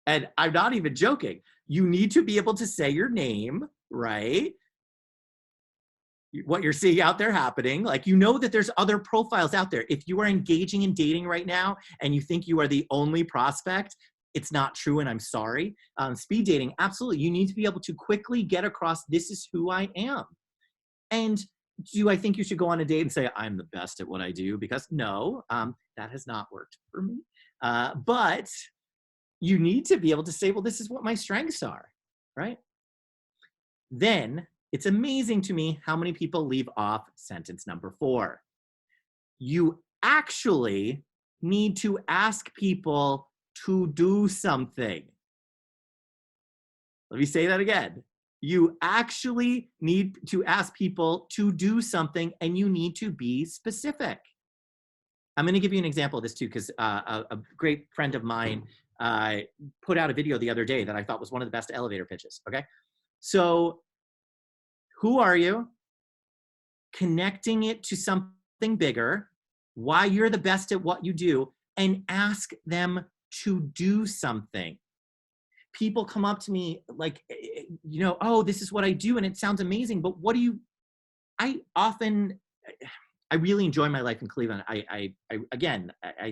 And I'm not even joking. You need to be able to say your name, right? What you're seeing out there happening. Like, you know that there's other profiles out there. If you are engaging in dating right now and you think you are the only prospect, it's not true, and I'm sorry. Speed dating, absolutely. You need to be able to quickly get across, this is who I am. And do I think you should go on a date and say, I'm the best at what I do? Because no, that has not worked for me. But you need to be able to say, well, this is what my strengths are, right? Then it's amazing to me how many people leave off sentence number 4. You actually need to ask people to do something. Let me say that again. You actually need to ask people to do something, and you need to be specific. I'm going to give you an example of this too, because a great friend of mine put out a video the other day that I thought was one of the best elevator pitches. Okay. So who are you? Connecting it to something bigger, why you're the best at what you do, and ask them to do something. People come up to me like, oh, this is what I do, and it sounds amazing, but what do you, I really enjoy my life in Cleveland. I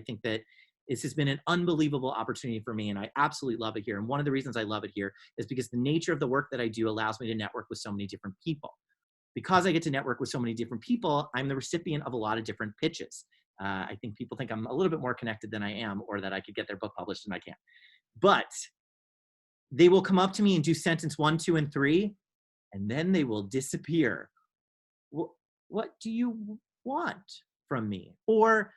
think that this has been an unbelievable opportunity for me, and I absolutely love it here. And one of the reasons I love it here is because the nature of the work that I do allows me to network with so many different people. Because I get to network with so many different people, I'm the recipient of a lot of different pitches. I think people think I'm a little bit more connected than I am, or that I could get their book published and I can't. But they will come up to me and do sentence 1, 2, and 3, and then they will disappear. What do you want from me? Or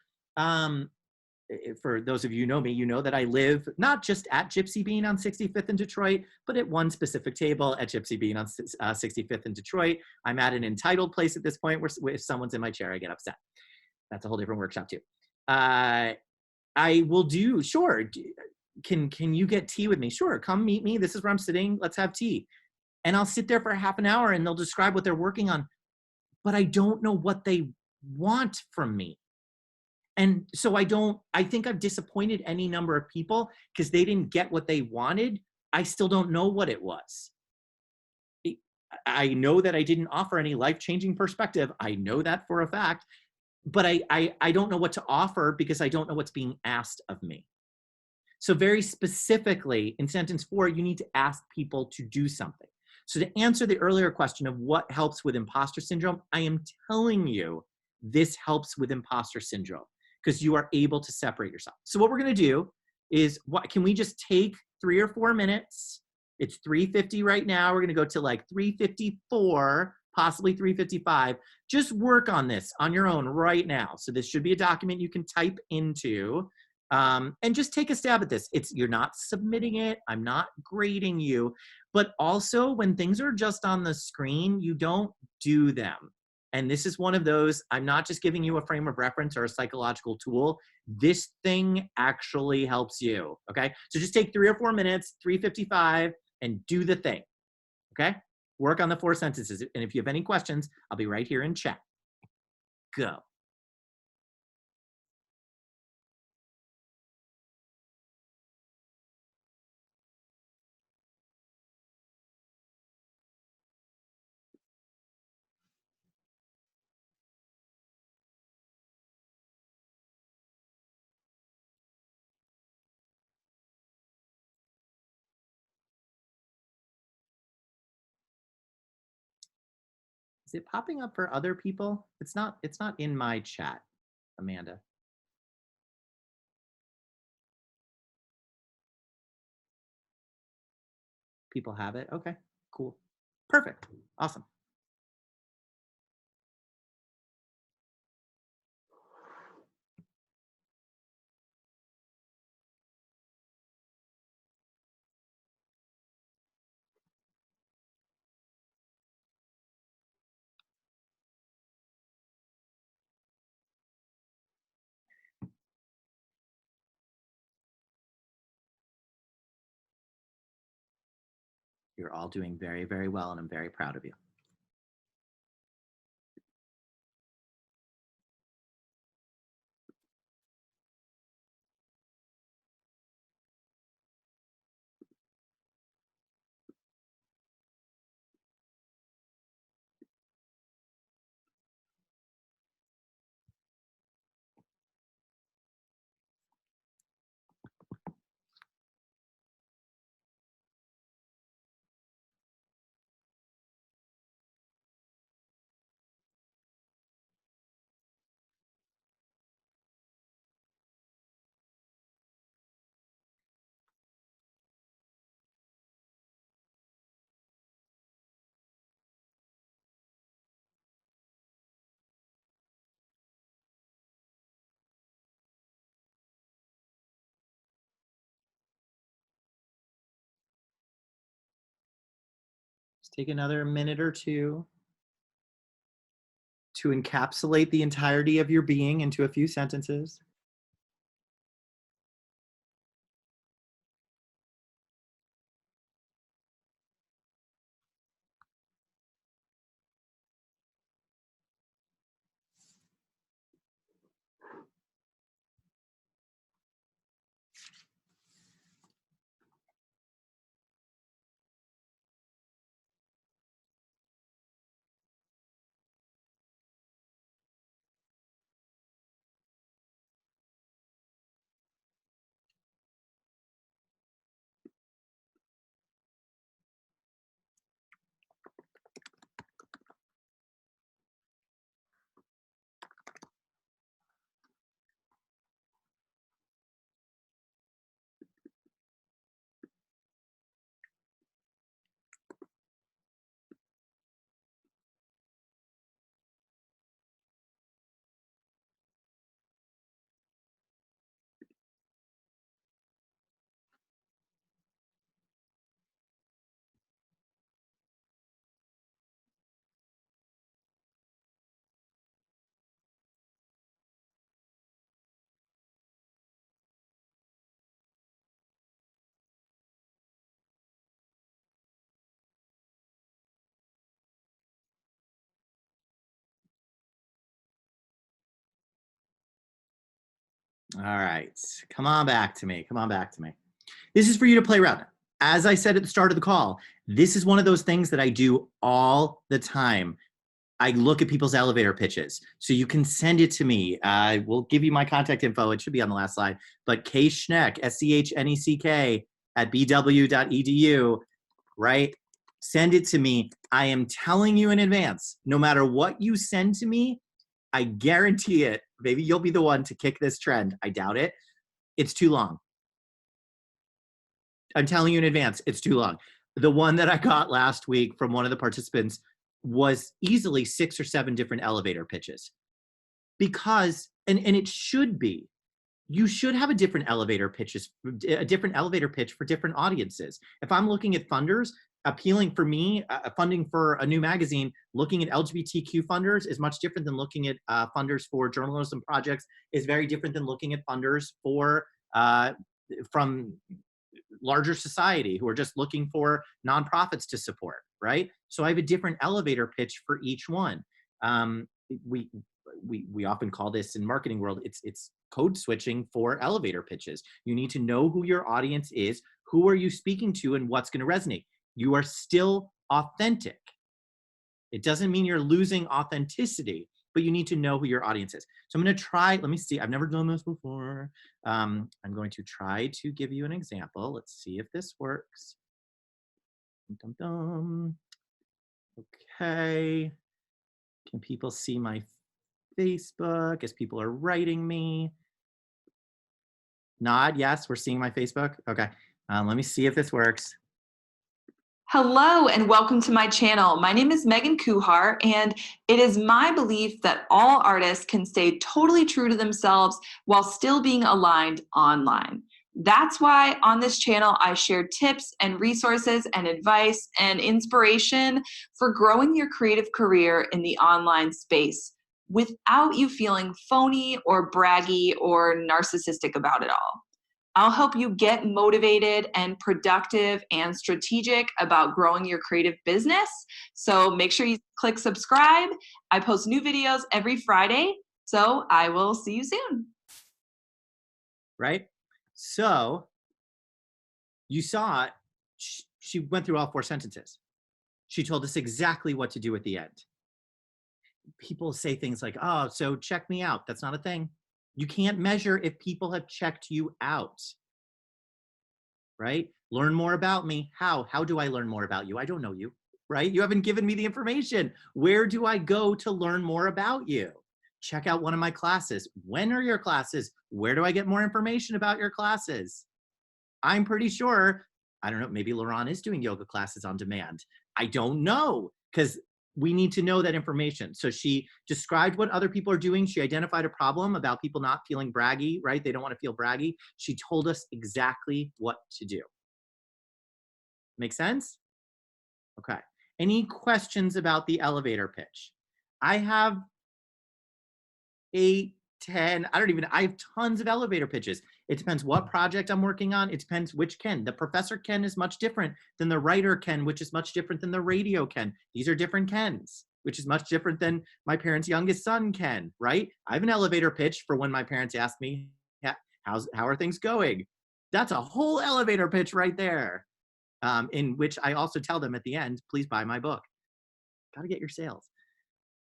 for those of you who know me, you know that I live not just at Gypsy Bean on 65th in Detroit, but at one specific table at Gypsy Bean on 65th in Detroit. I'm at an entitled place at this point where if someone's in my chair, I get upset. That's a whole different workshop too. I will do, sure. Can you get tea with me? Sure, come meet me. This is where I'm sitting. Let's have tea. And I'll sit there for half an hour and they'll describe what they're working on, but I don't know what they want from me. And so I think I've disappointed any number of people because they didn't get what they wanted. I still don't know what it was. I know that I didn't offer any life-changing perspective. I know that for a fact, but I don't know what to offer because I don't know what's being asked of me. So very specifically in sentence 4, you need to ask people to do something. So to answer the earlier question of what helps with imposter syndrome, I am telling you, this helps with imposter syndrome because you are able to separate yourself. So what we're going to do is, can we just take 3 or 4 minutes? It's 3:50 right now. We're going to go to like 3:54, possibly 3:55. Just work on this on your own right now. So this should be a document you can type into. And just take a stab at this. You're not submitting it. I'm not grading you. But also when things are just on the screen, you don't do them. And this is one of those, I'm not just giving you a frame of reference or a psychological tool. This thing actually helps you, okay? So just take 3 or 4 minutes, 3:55, and do the thing, okay? Work on the 4 sentences. And if you have any questions, I'll be right here in chat. Go. Is it popping up for other people? It's not in my chat, Amanda. People have it? Okay, cool. Perfect. Awesome. You're all doing very, very well, and I'm very proud of you. take another minute or two to encapsulate the entirety of your being into a few sentences. All right, come on back to me. Come on back to me. This is for you to play around. As I said at the start of the call, this is one of those things that I do all the time. I look at people's elevator pitches. So you can send it to me. I will give you my contact info. It should be on the last slide. But Schneck, SCHNECK @bw.edu, right? Send it to me. I am telling you in advance, no matter what you send to me, I guarantee it. Maybe you'll be the one to kick this trend. I doubt it. It's too long. I'm telling you in advance, it's too long. The one that I got last week from one of the participants was easily 6 or 7 different elevator pitches. Because, and it should be, you should have a different elevator pitch for different audiences. If I'm looking at funders, appealing for me, funding for a new magazine, looking at LGBTQ funders is much different than looking at funders for journalism projects, is very different than looking at funders for from larger society who are just looking for nonprofits to support, right? So I have a different elevator pitch for each one. We often call this in marketing world, it's code switching for elevator pitches. You need to know who your audience is, who are you speaking to, and what's going to resonate. You are still authentic. It doesn't mean you're losing authenticity, but you need to know who your audience is. So I'm going to try, let me see, I've never done this before. I'm going to try to give you an example. Let's see if this works. Dum, dum, dum. Okay. Can people see my Facebook as people are writing me? Nod, yes, we're seeing my Facebook. Okay, let me see if this works. Hello and welcome to my channel. My name is Megan Kuhar, and it is my belief that all artists can stay totally true to themselves while still being aligned online. That's why on this channel I share tips and resources and advice and inspiration for growing your creative career in the online space without you feeling phony or braggy or narcissistic about it all. I'll help you get motivated and productive and strategic about growing your creative business. So make sure you click subscribe. I post new videos every Friday. So I will see you soon. Right? So you saw she went through all 4 sentences. She told us exactly what to do at the end. People say things like, oh, so check me out. That's not a thing. You can't measure if people have checked you out, right? Learn more about me. How? How do I learn more about you? I don't know you, right? You haven't given me the information. Where do I go to learn more about you? Check out one of my classes. When are your classes? Where do I get more information about your classes? I'm pretty sure, I don't know, maybe Laurent is doing yoga classes on demand. I don't know, because we need to know that information. So she described what other people are doing. She identified a problem about people not feeling braggy, right? They don't want to feel braggy. She told us exactly what to do. Make sense? Okay. Any questions about the elevator pitch? I have 8, 10, I have tons of elevator pitches. It depends what project I'm working on. It depends which Ken. The professor Ken is much different than the writer Ken, which is much different than the radio Ken. These are different Kens, which is much different than my parents' youngest son Ken, right? I have an elevator pitch for when my parents ask me, how are things going? That's a whole elevator pitch right there, in which I also tell them at the end, please buy my book. Got to get your sales.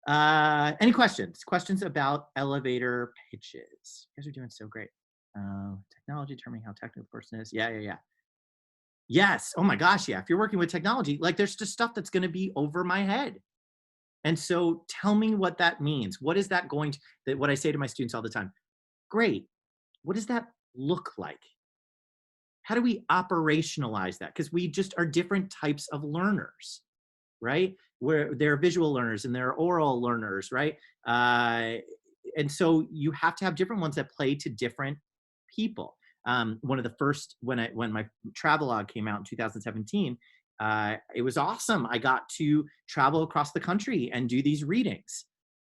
Any questions? Questions about elevator pitches? You guys are doing so great. Technology determining how technical the person is. Yeah. Yes. Oh my gosh. Yeah. If you're working with technology, like there's just stuff that's going to be over my head. And so tell me what that means. What is that going to, what I say to my students all the time? Great. What does that look like? How do we operationalize that? Because we just are different types of learners, right? Where there are visual learners and there are oral learners, right? And so you have to have different ones that play to different people. One of the first, when my travelogue came out in 2017, it was awesome. I got to travel across the country and do these readings.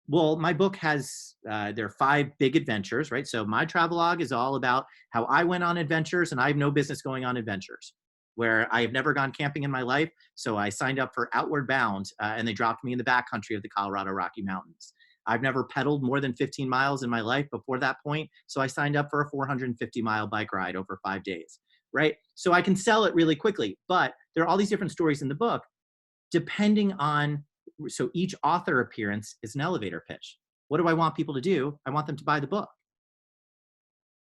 Well, my book has, there are 5 big adventures, right? So my travelogue is all about how I went on adventures, and I have no business going on adventures, where I have never gone camping in my life. So I signed up for Outward Bound, and they dropped me in the backcountry of the Colorado Rocky Mountains. I've never pedaled more than 15 miles in my life before that point. So I signed up for a 450-mile bike ride over 5 days, right? So I can sell it really quickly, but there are all these different stories in the book, depending on, so each author appearance is an elevator pitch. What do I want people to do? I want them to buy the book.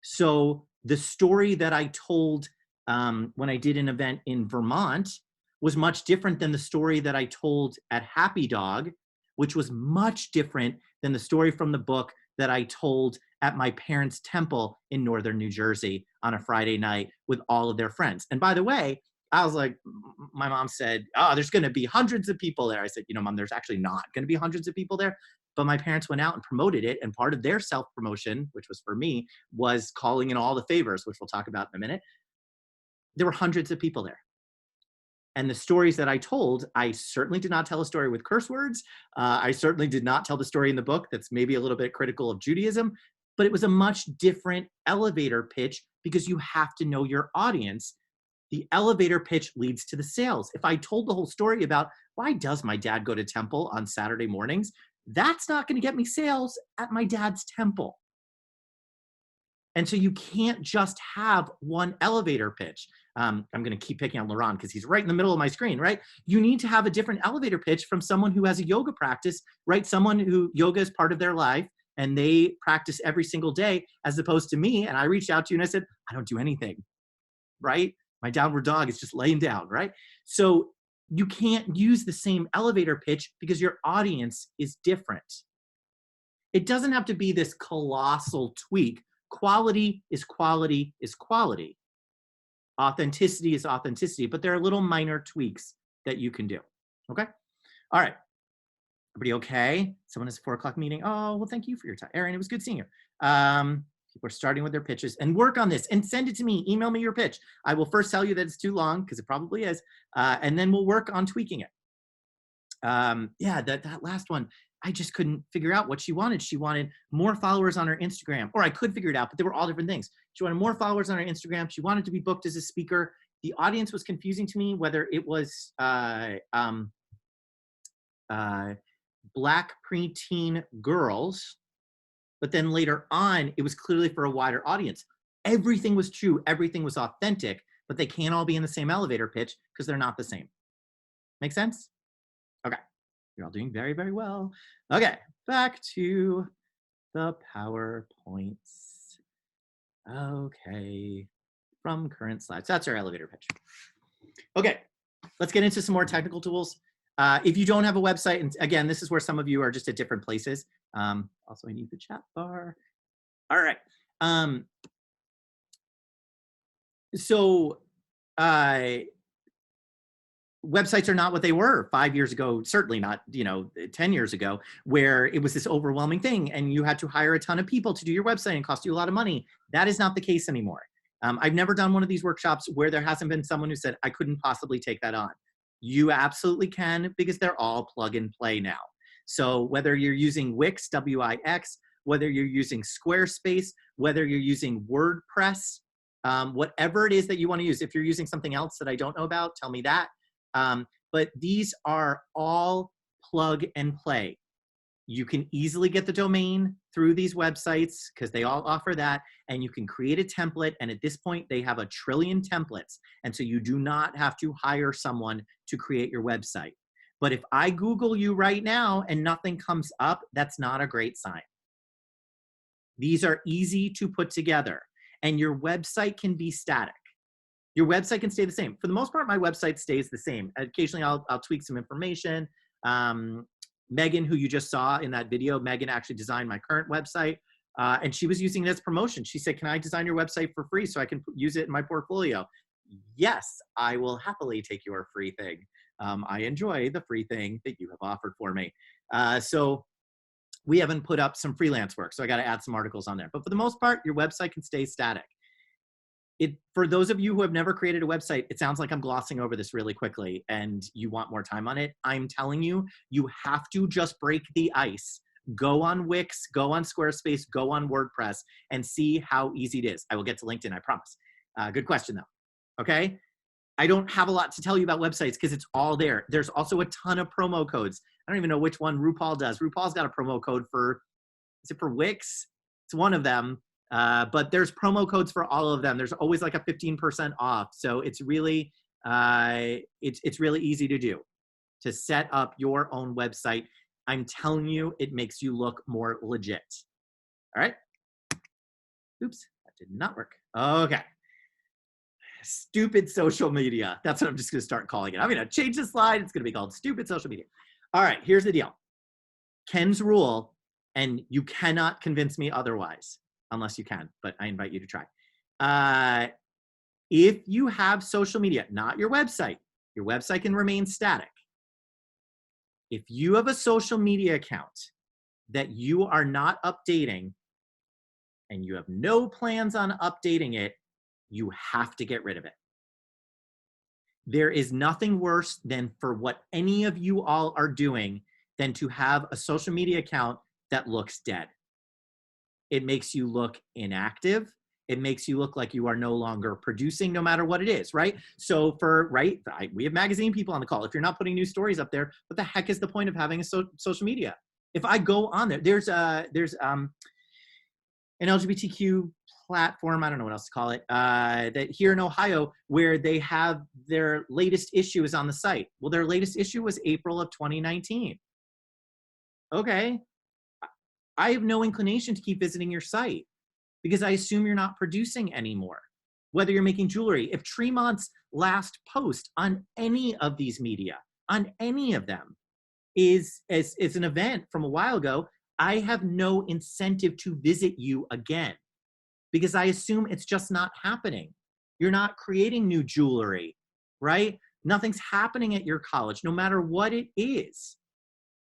So the story that I told when I did an event in Vermont was much different than the story that I told at Happy Dog, which was much different than the story from the book that I told at my parents' temple in northern New Jersey on a Friday night with all of their friends. And by the way, I was like, my mom said, oh, there's going to be hundreds of people there. I said, you know, Mom, there's actually not going to be hundreds of people there. But my parents went out and promoted it. And part of their self-promotion, which was for me, was calling in all the favors, which we'll talk about in a minute. There were hundreds of people there. And the stories that I told, I certainly did not tell a story with curse words. I certainly did not tell the story in the book that's maybe a little bit critical of Judaism, but it was a much different elevator pitch because you have to know your audience. The elevator pitch leads to the sales. If I told the whole story about why does my dad go to temple on Saturday mornings, that's not going to get me sales at my dad's temple. And so you can't just have one elevator pitch. I'm going to keep picking on Laurent because he's right in the middle of my screen, right? You need to have a different elevator pitch from someone who has a yoga practice, right? Someone who yoga is part of their life and they practice every single day, as opposed to me. And I reached out to you and I said, I don't do anything, right? My downward dog is just laying down, right? So you can't use the same elevator pitch because your audience is different. It doesn't have to be this colossal tweak. Quality is quality is quality. Authenticity is authenticity, but there are little minor tweaks that you can do, okay? All right, everybody okay? Someone has a 4 o'clock meeting. Oh, well, thank you for your time. Erin, it was good seeing you. People are starting with their pitches and work on this and send it to me. Email me your pitch. I will first tell you that it's too long because it probably is. And then we'll work on tweaking it. Yeah, that last one, I just couldn't figure out what she wanted. She wanted more followers on her Instagram, or I could figure it out, but they were all different things. She wanted more followers on her Instagram. She wanted to be booked as a speaker. The audience was confusing to me, whether it was Black preteen girls, but then later on, it was clearly for a wider audience. Everything was true. Everything was authentic, but they can't all be in the same elevator pitch because they're not the same. Make sense? Okay. You're all doing very, very well. Okay. Back to the PowerPoints. Okay. From current slides. That's our elevator pitch. Okay. Let's get into some more technical tools. If you don't have a website, and again, this is where some of you are just at different places. Also, I need the chat bar. All right. Websites are not what they were 5 years ago, certainly not, 10 years ago, where it was this overwhelming thing and you had to hire a ton of people to do your website and cost you a lot of money. That is not the case anymore. I've never done one of these workshops where there hasn't been someone who said, I couldn't possibly take that on. You absolutely can, because they're all plug and play now. So whether you're using Wix, W-I-X, whether you're using Squarespace, whether you're using WordPress, whatever it is that you want to use. If you're using something else that I don't know about, tell me that. But these are all plug and play. You can easily get the domain through these websites because they all offer that, and you can create a template. And at this point, they have 1 trillion templates. And so you do not have to hire someone to create your website. But if I Google you right now and nothing comes up, that's not a great sign. These are easy to put together, and your website can be static. Your website can stay the same. For the most part, my website stays the same. Occasionally, I'll tweak some information. Megan, who you just saw in that video, Megan actually designed my current website, and she was using it as promotion. She said, can I design your website for free so I can use it in my portfolio? Yes, I will happily take your free thing. I enjoy the free thing that you have offered for me. So we haven't put up some freelance work, so I got to add some articles on there. But for the most part, your website can stay static. For those of you who have never created a website, it sounds like I'm glossing over this really quickly and you want more time on it. I'm telling you, you have to just break the ice. Go on Wix, go on Squarespace, go on WordPress, and see how easy it is. I will get to LinkedIn, I promise. Good question though, okay? I don't have a lot to tell you about websites because it's all there. There's also a ton of promo codes. I don't even know which one RuPaul does. RuPaul's got a promo code for, is it for Wix? It's one of them. But there's promo codes for all of them. There's always like a 15% off. So it's really, it's really easy to do, to set up your own website. I'm telling you, it makes you look more legit. All right. Oops, that did not work. Okay. Stupid social media. That's what I'm just going to start calling it. I'm going to change the slide. It's going to be called stupid social media. All right, here's the deal. Ken's rule, and you cannot convince me otherwise. Unless you can, but I invite you to try. If you have social media, not your website can remain static. If you have a social media account that you are not updating and you have no plans on updating it, you have to get rid of it. There is nothing worse than for what any of you all are doing than to have a social media account that looks dead. It makes you look inactive. It makes you look like you are no longer producing, no matter what it is, right? So we have magazine people on the call. If you're not putting new stories up there, what the heck is the point of having a social media? If I go on there, there's an LGBTQ platform, I don't know what else to call it, that here in Ohio, where they have their latest issue is on the site. Well, their latest issue was April of 2019. Okay. I have no inclination to keep visiting your site because I assume you're not producing anymore. Whether you're making jewelry, if Tremont's last post on any of these media, on any of them, is an event from a while ago, I have no incentive to visit you again because I assume it's just not happening. You're not creating new jewelry, right? Nothing's happening at your college, no matter what it is.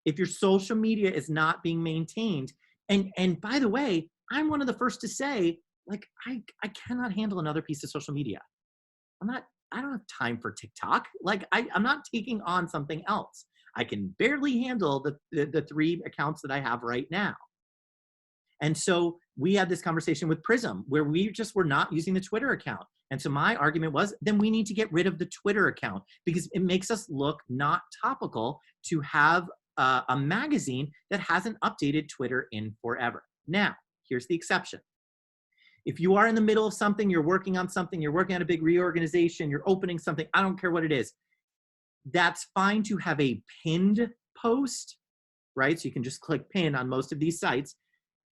If your social media is not being maintained, and by the way, I'm one of the first to say, like, I cannot handle another piece of social media. I don't have time for TikTok. Like, I'm not taking on something else. I can barely handle the 3 accounts that I have right now. And so we had this conversation with Prism where we just were not using the Twitter account. And so my argument was, then we need to get rid of the Twitter account because it makes us look not topical to have a magazine that hasn't updated Twitter in forever. Now, here's the exception. If you are in the middle of something, you're working on something, you're working on a big reorganization, you're opening something, I don't care what it is, that's fine to have a pinned post, right? So you can just click pin on most of these sites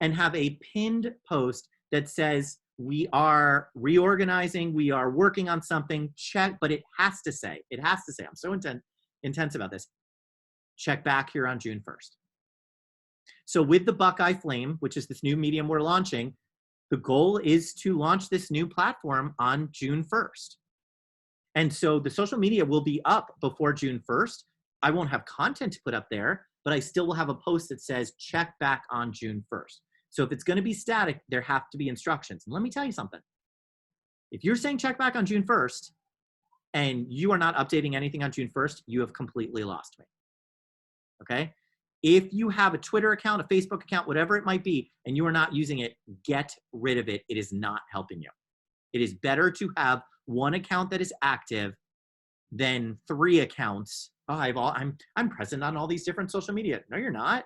and have a pinned post that says, we are reorganizing, we are working on something, check, but it has to say, I'm so intense about this, check back here on June 1st. So with the Buckeye Flame, which is this new medium we're launching, the goal is to launch this new platform on June 1st. And so the social media will be up before June 1st. I won't have content to put up there, but I still will have a post that says check back on June 1st. So if it's going to be static, there have to be instructions. And let me tell you something. If you're saying check back on June 1st, and you are not updating anything on June 1st, you have completely lost me. Okay? If you have a Twitter account, a Facebook account, whatever it might be, and you are not using it, get rid of it. It is not helping you. It is better to have one account that is active than 3 accounts. Oh, I'm present on all these different social media. No, you're not.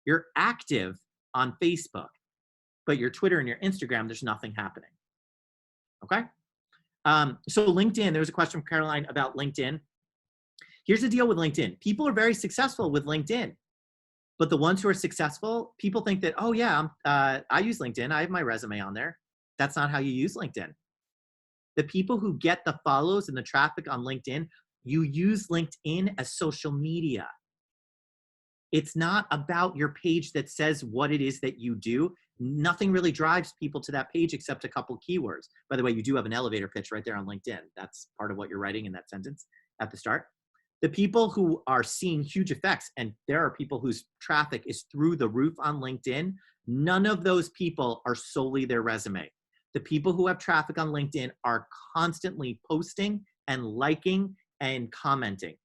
You're active on Facebook, but your Twitter and your Instagram, there's nothing happening. Okay? So LinkedIn, there was a question from Caroline about LinkedIn. Here's the deal with LinkedIn. People are very successful with LinkedIn, but the ones who are successful, people think that, oh yeah, I use LinkedIn. I have my resume on there. That's not how you use LinkedIn. The people who get the follows and the traffic on LinkedIn, you use LinkedIn as social media. It's not about your page that says what it is that you do. Nothing really drives people to that page except a couple keywords. By the way, you do have an elevator pitch right there on LinkedIn. That's part of what you're writing in that sentence at the start. The people who are seeing huge effects, and there are people whose traffic is through the roof on LinkedIn, none of those people are solely their resume. The people who have traffic on LinkedIn are constantly posting and liking and commenting.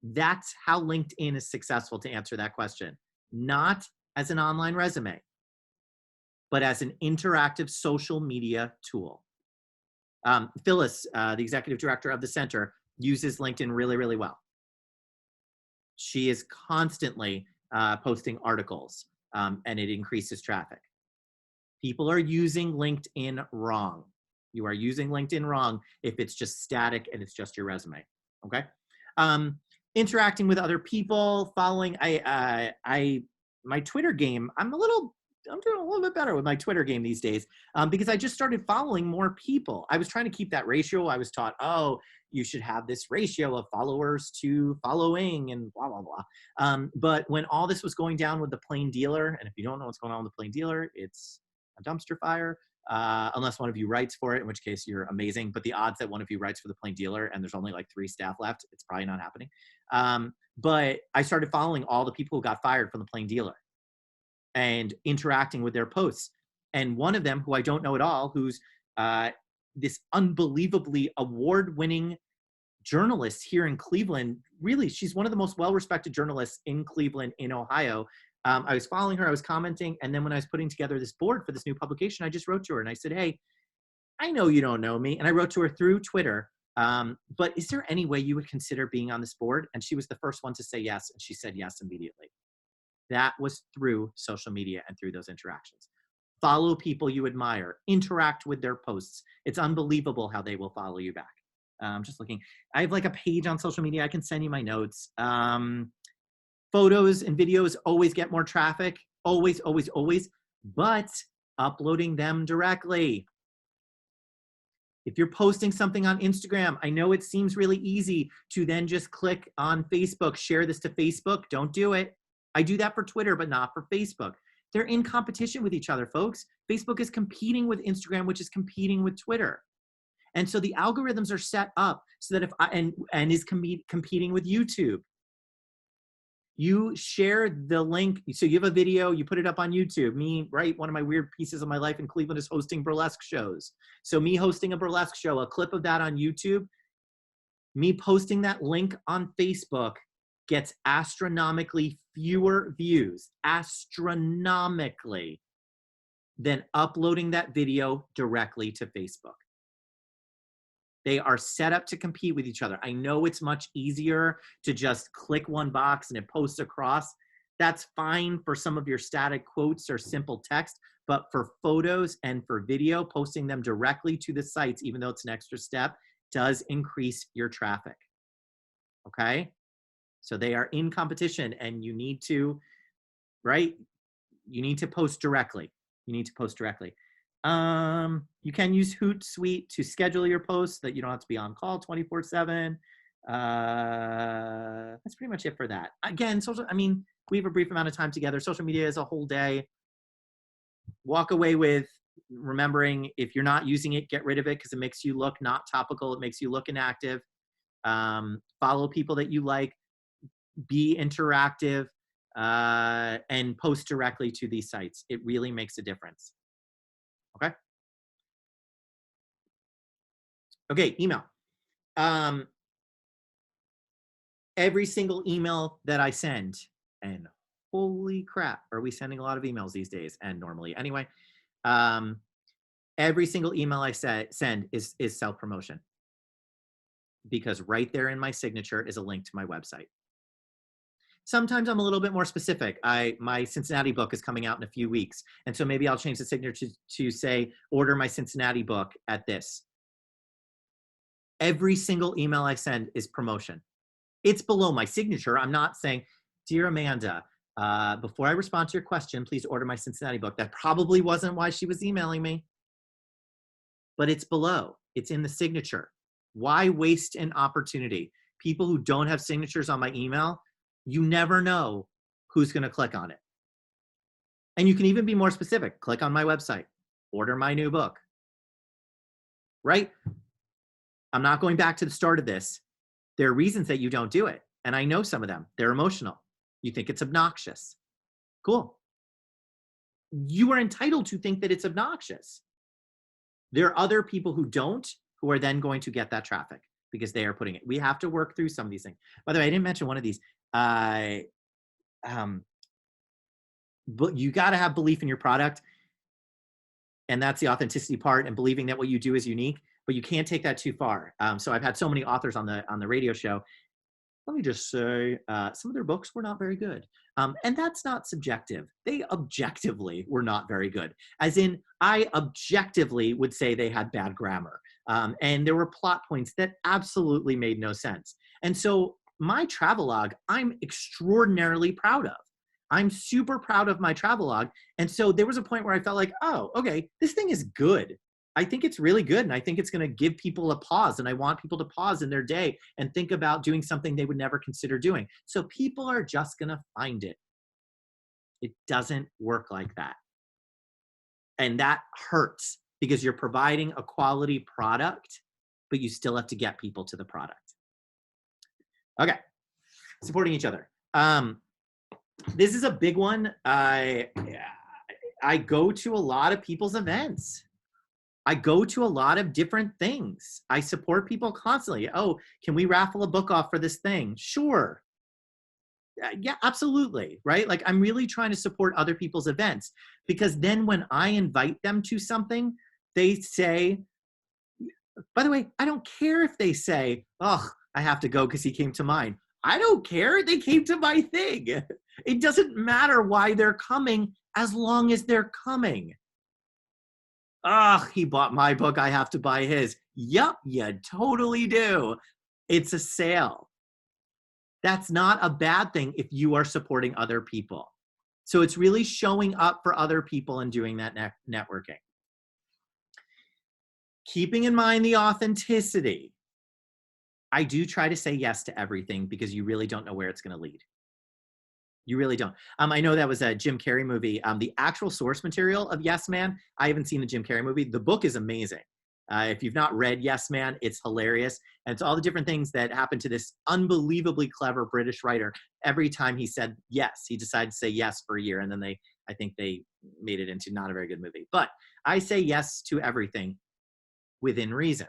That's how LinkedIn is successful, to answer that question. Not as an online resume, but as an interactive social media tool. Phyllis, the executive director of the center, uses LinkedIn really, really well. She is constantly posting articles, and it increases traffic. People are using LinkedIn wrong. You are using LinkedIn wrong if it's just static and it's just your resume, okay? Interacting with other people, following, my Twitter game, I'm doing a little bit better with my Twitter game these days, because I just started following more people. I was trying to keep that ratio. I was taught, oh, you should have this ratio of followers to following and blah, blah, blah. But when all this was going down with the Plain Dealer, and if you don't know what's going on with the Plain Dealer, it's a dumpster fire, unless one of you writes for it, in which case you're amazing. But the odds that one of you writes for the Plain Dealer and there's only like 3 staff left, it's probably not happening. But I started following all the people who got fired from the Plain Dealer and interacting with their posts. And one of them, who I don't know at all, who's this unbelievably award-winning journalist here in Cleveland. Really, she's one of the most well-respected journalists in Cleveland, in Ohio. I was following her, I was commenting, and then when I was putting together this board for this new publication, I just wrote to her and I said, hey, I know you don't know me. And I wrote to her through Twitter, but is there any way you would consider being on this board? And she was the first one to say yes, and she said yes immediately. That was through social media and through those interactions. Follow people you admire, interact with their posts. It's unbelievable how they will follow you back. I'm just looking. I have like a page on social media. I can send you my notes. Photos and videos always get more traffic. Always, always, always. But uploading them directly. If you're posting something on Instagram, I know it seems really easy to then just click on Facebook, share this to Facebook. Don't do it. I do that for Twitter, but not for Facebook. They're in competition with each other, folks. Facebook is competing with Instagram, which is competing with Twitter. And so the algorithms are set up so that if and is competing with YouTube. You share the link. So you have a video, you put it up on YouTube. Me, right? One of my weird pieces of my life in Cleveland is hosting burlesque shows. So me hosting a burlesque show, a clip of that on YouTube, me posting that link on Facebook gets astronomically fewer views, astronomically, than uploading that video directly to Facebook. They are set up to compete with each other. I know it's much easier to just click one box and it posts across. That's fine for some of your static quotes or simple text, but for photos and for video, posting them directly to the sites, even though it's an extra step, does increase your traffic. Okay? So they are in competition and you need to, right? You need to post directly. You need to post directly. You can use Hootsuite to schedule your posts so that you don't have to be on call 24/7. That's pretty much it for that. Again, we have a brief amount of time together. Social media is a whole day. Walk away with remembering, if you're not using it, get rid of it because it makes you look not topical. It makes you look inactive. Follow people that you like. Be interactive, and post directly to these sites. It really makes a difference. Okay? Okay, email. Every single email that I send, and holy crap, are we sending a lot of emails these days, and normally anyway, every single email I send is self-promotion, because right there in my signature is a link to my website. Sometimes I'm a little bit more specific. My Cincinnati book is coming out in a few weeks, and so maybe I'll change the signature to say, order my Cincinnati book at this. Every single email I send is promotion. It's below my signature. I'm not saying, dear Amanda, before I respond to your question, please order my Cincinnati book. That probably wasn't why she was emailing me, but it's below. It's in the signature. Why waste an opportunity? People who don't have signatures on my email, you never know who's going to click on it. And you can even be more specific. Click on my website, order my new book, right? I'm not going back to the start of this. There are reasons that you don't do it. And I know some of them. They're emotional. You think it's obnoxious. Cool. You are entitled to think that it's obnoxious. There are other people who don't, who are then going to get that traffic because they are putting it. We have to work through some of these things. By the way, I didn't mention one of these. But you got to have belief in your product. And that's the authenticity part, and believing that what you do is unique, but you can't take that too far. So I've had so many authors on the radio show. Let me just say, some of their books were not very good. And that's not subjective. They objectively were not very good. As in, I objectively would say they had bad grammar. And there were plot points that absolutely made no sense. And so my travelogue, I'm extraordinarily proud of. I'm super proud of my travelogue. And so there was a point where I felt like, oh, okay, this thing is good. I think it's really good. And I think it's going to give people a pause. And I want people to pause in their day and think about doing something they would never consider doing. So people are just going to find it. It doesn't work like that. And that hurts because you're providing a quality product, but you still have to get people to the product. Okay. Supporting each other. This is a big one. I go to a lot of people's events. I go to a lot of different things. I support people constantly. Oh, can we raffle a book off for this thing? Sure. Yeah, absolutely. Right? Like, I'm really trying to support other people's events, because then when I invite them to something, they say, by the way, I don't care if they say, oh, I have to go because he came to mine. I don't care. They came to my thing. It doesn't matter why they're coming as long as they're coming. He bought my book, I have to buy his. Yup, you totally do. It's a sale. That's not a bad thing if you are supporting other people. So it's really showing up for other people and doing that networking. Keeping in mind the authenticity. I do try to say yes to everything because you really don't know where it's going to lead. You really don't. I know that was a Jim Carrey movie. The actual source material of Yes Man, I haven't seen the Jim Carrey movie. The book is amazing. If you've not read Yes Man, it's hilarious. And it's all the different things that happened to this unbelievably clever British writer. Every time he said yes, he decided to say yes for a year. And then I think they made it into not a very good movie. But I say yes to everything within reason.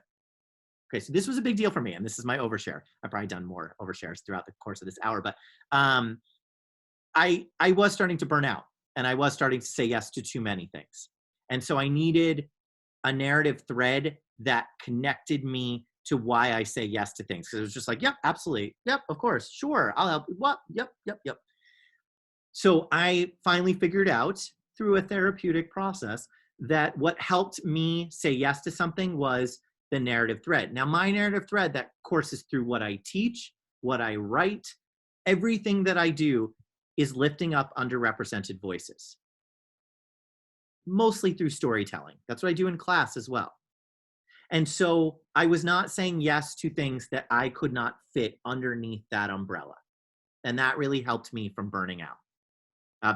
Okay, so this was a big deal for me. And this is my overshare. I've probably done more overshares throughout the course of this hour. But I was starting to burn out, and I was starting to say yes to too many things. And so I needed a narrative thread that connected me to why I say yes to things. Because it was just like, yep, absolutely. Yep, of course. Sure. I'll help. What? Yep. So I finally figured out through a therapeutic process that what helped me say yes to something was the narrative thread. Now, my narrative thread that courses through what I teach, what I write, everything that I do is lifting up underrepresented voices. Mostly through storytelling. That's what I do in class as well. And so I was not saying yes to things that I could not fit underneath that umbrella. And that really helped me from burning out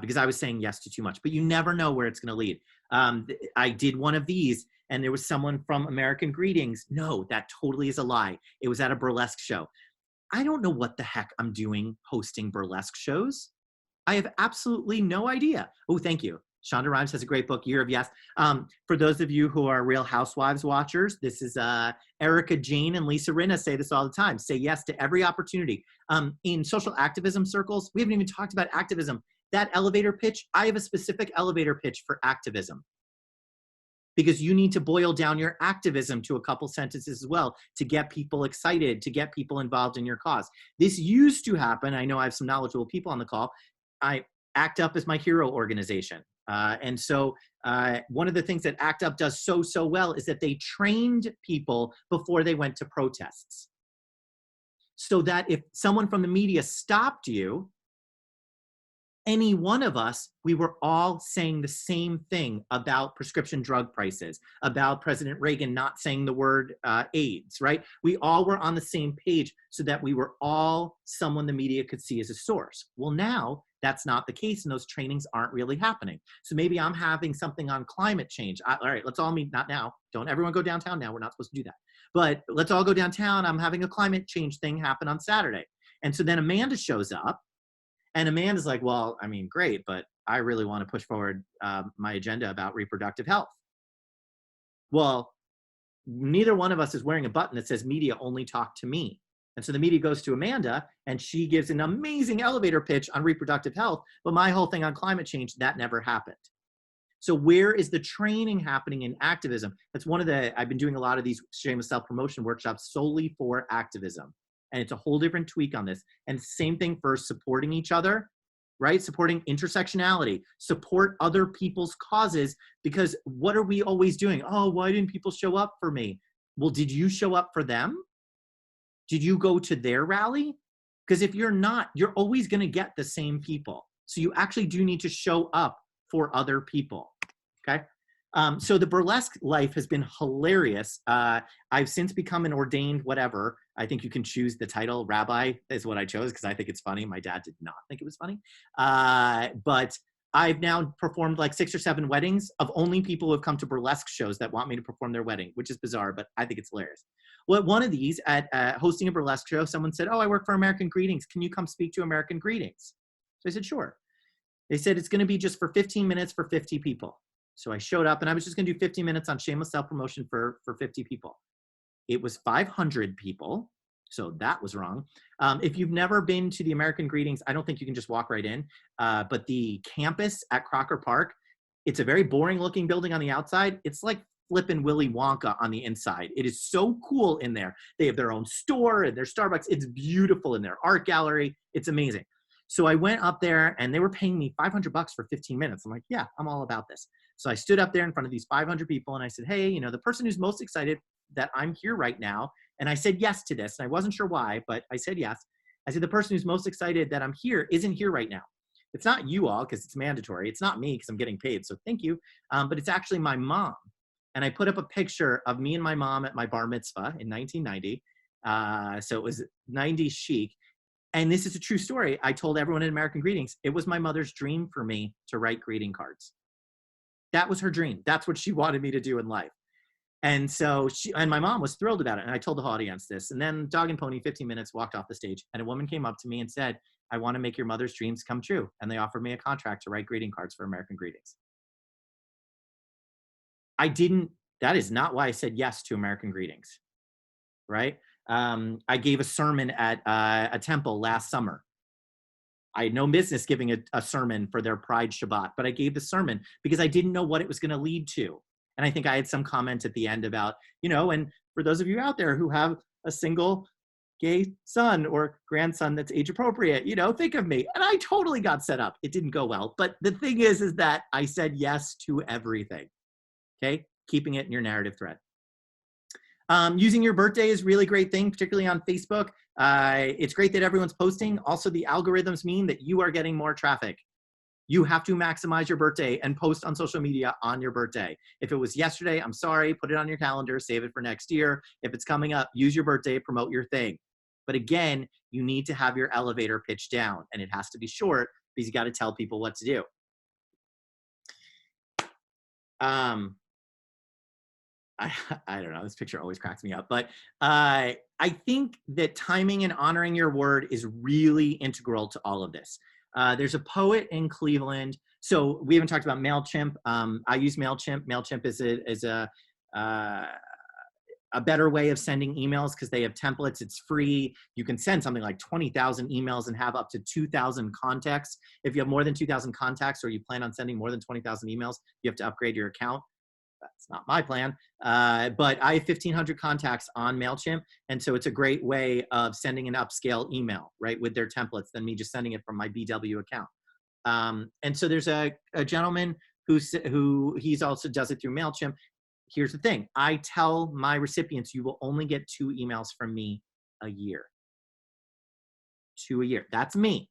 because I was saying yes to too much. But you never know where it's going to lead. I did one of these, and there was someone from American Greetings. No, that totally is a lie. It was at a burlesque show. I don't know what the heck I'm doing hosting burlesque shows. I have absolutely no idea. Oh, thank you. Shonda Rhimes has a great book, Year of Yes. For those of you who are Real Housewives watchers, this is Erica Jane and Lisa Rinna say this all the time. Say yes to every opportunity. In social activism circles, we haven't even talked about activism. That elevator pitch, I have a specific elevator pitch for activism, because you need to boil down your activism to a couple sentences as well to get people excited, to get people involved in your cause. This used to happen. I know I have some knowledgeable people on the call. ACT UP is my hero organization. And so one of the things that ACT UP does so well is that they trained people before they went to protests. So that if someone from the media stopped you, any one of us, we were all saying the same thing about prescription drug prices, about President Reagan not saying the word AIDS, right? We all were on the same page so that we were all someone the media could see as a source. Well, now that's not the case, and those trainings aren't really happening. So maybe I'm having something on climate change. All right, let's all meet, not now. Don't everyone go downtown now. We're not supposed to do that. But let's all go downtown. I'm having a climate change thing happen on Saturday. And so then Amanda shows up. And Amanda's like, well, I mean, great, but I really want to push forward my agenda about reproductive health. Well, neither one of us is wearing a button that says media only talk to me. And so the media goes to Amanda and she gives an amazing elevator pitch on reproductive health, but my whole thing on climate change, that never happened. So where is the training happening in activism? That's one of the, I've been doing a lot of these shameless self-promotion workshops solely for activism. And it's a whole different tweak on this. And same thing for supporting each other, right? Supporting intersectionality, support other people's causes, because what are we always doing? Oh, why didn't people show up for me? Well, did you show up for them? Did you go to their rally? Because if you're not, you're always going to get the same people. So you actually do need to show up for other people, okay? So the burlesque life has been hilarious. I've since become an ordained whatever. I think you can choose the title. Rabbi is what I chose because I think it's funny. My dad did not think it was funny. But I've now performed like 6 or 7 weddings of only people who have come to burlesque shows that want me to perform their wedding, which is bizarre, but I think it's hilarious. Well, at one of these, at hosting a burlesque show, someone said, oh, I work for American Greetings. Can you come speak to American Greetings? So I said, sure. They said it's going to be just for 15 minutes for 50 people. So I showed up and I was just going to do 50 minutes on shameless self-promotion for 50 people. It was 500 people. So that was wrong. If you've never been to the American Greetings, I don't think you can just walk right in. But the campus at Crocker Park, it's a very boring looking building on the outside. It's like flipping Willy Wonka on the inside. It is so cool in there. They have their own store and their Starbucks. It's beautiful in their art gallery. It's amazing. So I went up there and they were paying me $500 for 15 minutes. I'm like, yeah, I'm all about this. So I stood up there in front of these 500 people and I said, hey, you know, the person who's most excited that I'm here right now, and I said yes to this, and I wasn't sure why, but I said yes. I said, the person who's most excited that I'm here isn't here right now. It's not you all, because it's mandatory. It's not me, because I'm getting paid, so thank you. But it's actually my mom. And I put up a picture of me and my mom at my bar mitzvah in 1990. So it was 90s chic. And this is a true story. I told everyone in American Greetings, it was my mother's dream for me to write greeting cards. That was her dream. That's what she wanted me to do in life. And so my mom was thrilled about it. And I told the audience this. And then Dog and Pony, 15 minutes, walked off the stage. And a woman came up to me and said, I want to make your mother's dreams come true. And they offered me a contract to write greeting cards for American Greetings. That is not why I said yes to American Greetings, right? I gave a sermon at a temple last summer. I had no business giving a sermon for their Pride Shabbat, but I gave the sermon because I didn't know what it was going to lead to. And I think I had some comment at the end about, you know, and for those of you out there who have a single gay son or grandson that's age appropriate, you know, think of me. And I totally got set up. It didn't go well. But the thing is that I said yes to everything. Okay. Keeping it in your narrative thread. Using your birthday is a really great thing, particularly on Facebook. It's great that everyone's posting. Also, the algorithms mean that you are getting more traffic. You have to maximize your birthday and post on social media on your birthday. If it was yesterday, I'm sorry, put it on your calendar, save it for next year. If it's coming up, use your birthday, promote your thing. But again, you need to have your elevator pitch down, and it has to be short because you got to tell people what to do. I don't know, this picture always cracks me up, but I think that timing and honoring your word is really integral to all of this. There's a poet in Cleveland. So we haven't talked about Mailchimp. I use Mailchimp. Mailchimp is a better way of sending emails because they have templates. It's free. You can send something like 20,000 emails and have up to 2,000 contacts. If you have more than 2,000 contacts or you plan on sending more than 20,000 emails, you have to upgrade your account. That's not my plan. But I have 1,500 contacts on Mailchimp. And so it's a great way of sending an upscale email, right, with their templates than me just sending it from my BW account. And so there's a gentleman who he's also does it through Mailchimp. Here's the thing. I tell my recipients, you will only get 2 emails from me a year. 2 a year. That's me.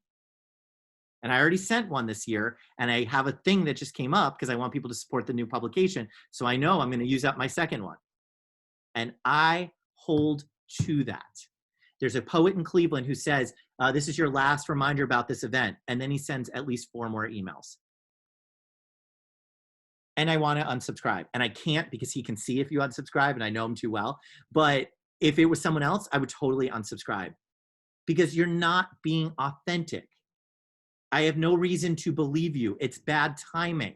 And I already sent one this year, and I have a thing that just came up because I want people to support the new publication. So I know I'm going to use up my second one. And I hold to that. There's a poet in Cleveland who says, this is your last reminder about this event. And then he sends at least 4 more emails. And I want to unsubscribe. And I can't because he can see if you unsubscribe, and I know him too well. But if it was someone else, I would totally unsubscribe because you're not being authentic. I have no reason to believe you. It's bad timing,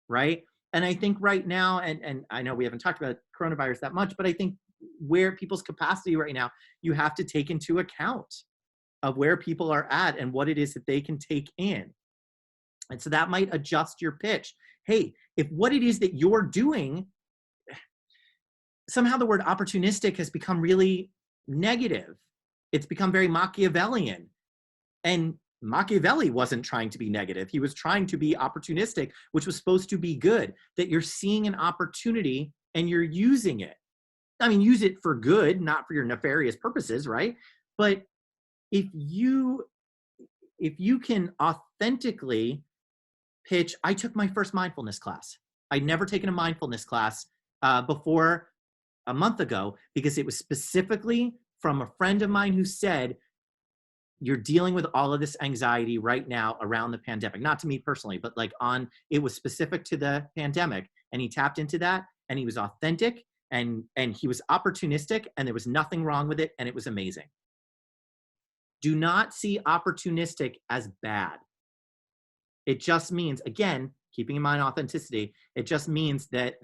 right? And I think right now, and I know we haven't talked about coronavirus that much, but I think where people's capacity right now, you have to take into account of where people are at and what it is that they can take in. And so that might adjust your pitch. Hey, if what it is that you're doing, somehow the word opportunistic has become really negative. It's become very Machiavellian. And Machiavelli wasn't trying to be negative. He was trying to be opportunistic, which was supposed to be good, that you're seeing an opportunity and you're using it. I mean, use it for good, not for your nefarious purposes, right? But if you can authentically pitch, I took my first mindfulness class. I'd never taken a mindfulness class before a month ago because it was specifically from a friend of mine who said, you're dealing with all of this anxiety right now around the pandemic. Not to me personally, but like it was specific to the pandemic. And he tapped into that and he was authentic and he was opportunistic and there was nothing wrong with it. And it was amazing. Do not see opportunistic as bad. It just means, again, keeping in mind authenticity, it just means that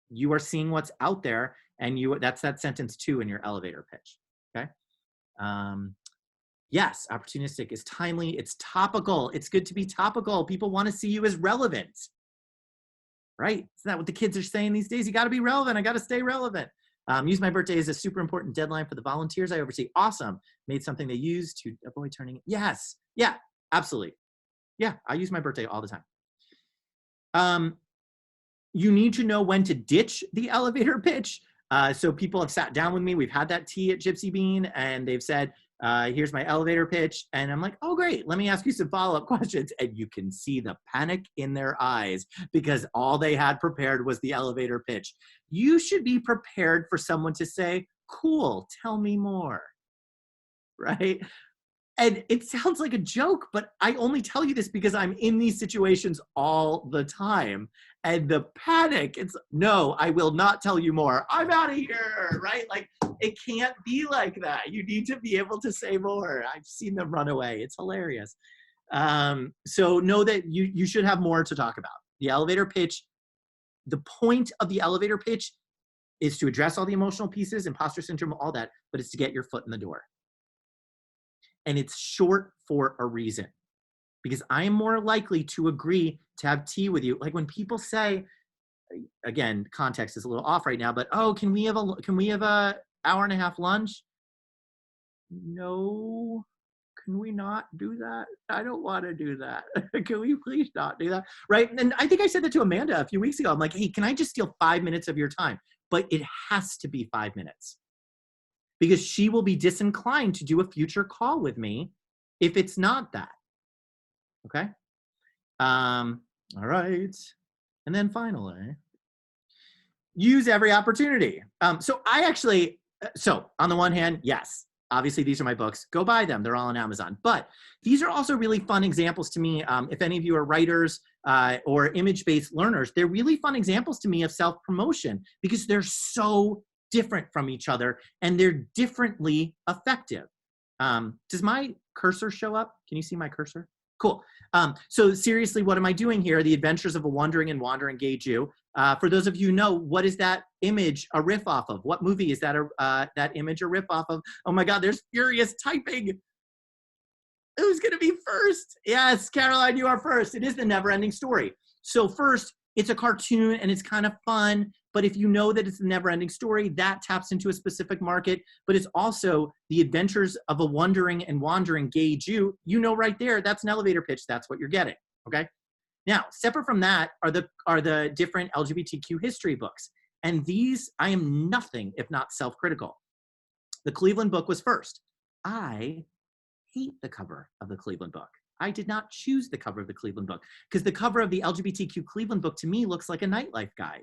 you are seeing what's out there and that's that sentence 2 in your elevator pitch, okay? Yes, opportunistic is timely, it's topical, it's good to be topical. People want to see you as relevant, right? Isn't that what the kids are saying these days? You got to be relevant, I got to stay relevant. Use my birthday as a super important deadline for the volunteers I oversee. Awesome. Made something they use to avoid turning it. Yes, yeah, absolutely. Yeah, I use my birthday all the time. You need to know when to ditch the elevator pitch. So people have sat down with me. We've had that tea at Gypsy Bean and they've said, here's my elevator pitch. And I'm like, oh, great. Let me ask you some follow-up questions. And you can see the panic in their eyes because all they had prepared was the elevator pitch. You should be prepared for someone to say, cool, tell me more, right? And it sounds like a joke, but I only tell you this because I'm in these situations all the time. And the panic, it's, no, I will not tell you more. I'm out of here, right? Like, it can't be like that. You need to be able to say more. I've seen them run away. It's hilarious. So know that you should have more to talk about. The elevator pitch, the point of the elevator pitch is to address all the emotional pieces, imposter syndrome, all that, but it's to get your foot in the door. And it's short for a reason, because I am more likely to agree to have tea with you. Like when people say, again, context is a little off right now, but oh, can we have a hour and a half lunch? No, can we not do that? I don't want to do that. Can we please not do that? Right? And I think I said that to Amanda a few weeks ago. I'm like, hey, can I just steal 5 minutes of your time? But it has to be 5 minutes. Because she will be disinclined to do a future call with me if it's not that. Okay? All right. And then finally, use every opportunity. So on the one hand, yes, obviously these are my books. Go buy them. They're all on Amazon. But these are also really fun examples to me. If any of you are writers or image-based learners, they're really fun examples to me of self-promotion because they're so different from each other and they're differently effective. Does my cursor show up? Can you see my cursor? Cool. So seriously, what am I doing here? The Adventures of a Wandering and Wandering Gay Jew. For those of you who know, what is that image a riff off of? What movie is that that image a riff off of? Oh my God, there's furious typing. Who's gonna be first? Yes, Caroline, you are first. It is The Never-Ending Story. So first, it's a cartoon and it's kind of fun, but if you know that it's the never-ending story, that taps into a specific market, but it's also The Adventures of a Wandering and Wandering Gay Jew. You know right there, that's an elevator pitch, that's what you're getting, okay? Now, separate from that are the different LGBTQ history books. And these, I am nothing if not self-critical. The Cleveland book was first. I hate the cover of the Cleveland book. I did not choose the cover of the Cleveland book because the cover of the LGBTQ Cleveland book to me looks like a nightlife guide.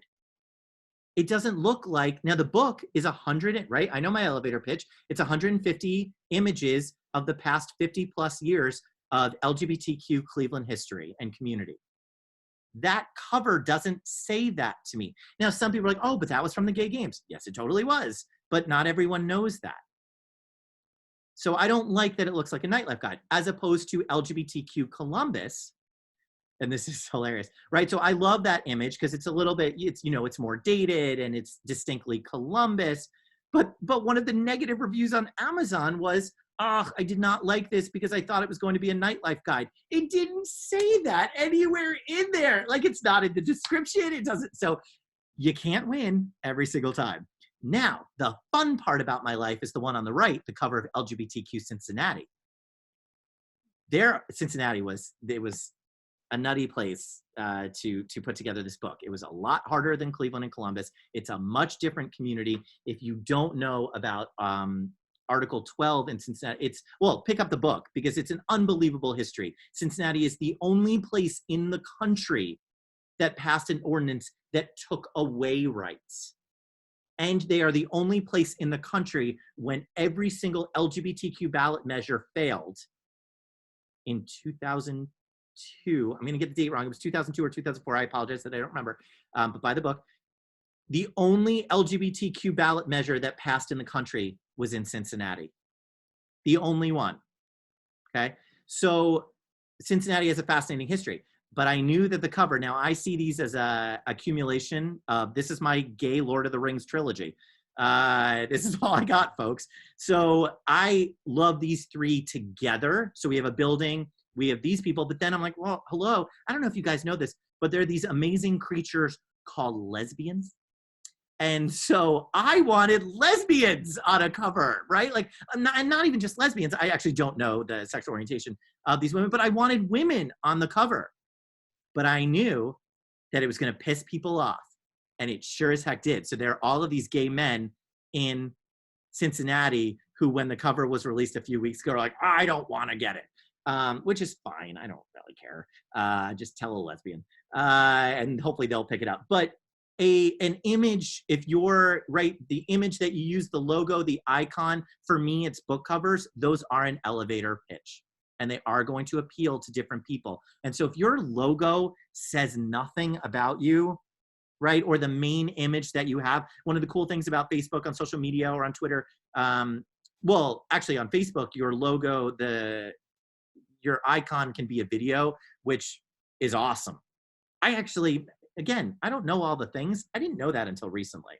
It doesn't look like, now the book is 100, right? I know my elevator pitch. It's 150 images of the past 50 plus years of LGBTQ Cleveland history and community. That cover doesn't say that to me. Now, some people are like, oh, but that was from the gay games. Yes, it totally was, but not everyone knows that. So I don't like that it looks like a nightlife guide, as opposed to LGBTQ Columbus. And this is hilarious, right? So I love that image because it's a little bit, it's, you know, it's more dated and it's distinctly Columbus. But one of the negative reviews on Amazon was, oh, I did not like this because I thought it was going to be a nightlife guide. It didn't say that anywhere in there. Like, it's not in the description. It doesn't. So you can't win every single time. Now, the fun part about my life is the one on the right, the cover of LGBTQ Cincinnati. Cincinnati was a nutty place to put together this book. It was a lot harder than Cleveland and Columbus. It's a much different community. If you don't know about Article 12 in Cincinnati, pick up the book because it's an unbelievable history. Cincinnati is the only place in the country that passed an ordinance that took away rights. And they are the only place in the country when every single LGBTQ ballot measure failed in 2002. I'm going to get the date wrong. It was 2002 or 2004. I apologize that I don't remember. But by the book, the only LGBTQ ballot measure that passed in the country was in Cincinnati. The only one. Okay. So Cincinnati has a fascinating history. But I knew that the cover, now I see these as a accumulation of, this is my gay Lord of the Rings trilogy. This is all I got, folks. So I love these three together. So we have a building, we have these people, but then I'm like, well, hello. I don't know if you guys know this, but there are these amazing creatures called lesbians. And so I wanted lesbians on a cover, right? Like, and not even just lesbians. I actually don't know the sexual orientation of these women, but I wanted women on the cover. But I knew that it was going to piss people off, and it sure as heck did. So there are all of these gay men in Cincinnati who, when the cover was released a few weeks ago, are like, I don't want to get it, which is fine. I don't really care. Just tell a lesbian, and hopefully they'll pick it up. But an image, if you're right, the image that you use, the logo, the icon, for me, it's book covers. Those are an elevator pitch. And they are going to appeal to different people. And so if your logo says nothing about you, right, or the main image that you have, one of the cool things about Facebook, on social media, or on Twitter, well, actually on Facebook, your logo, your icon can be a video, which is awesome. I actually, again, I don't know all the things. I didn't know that until recently.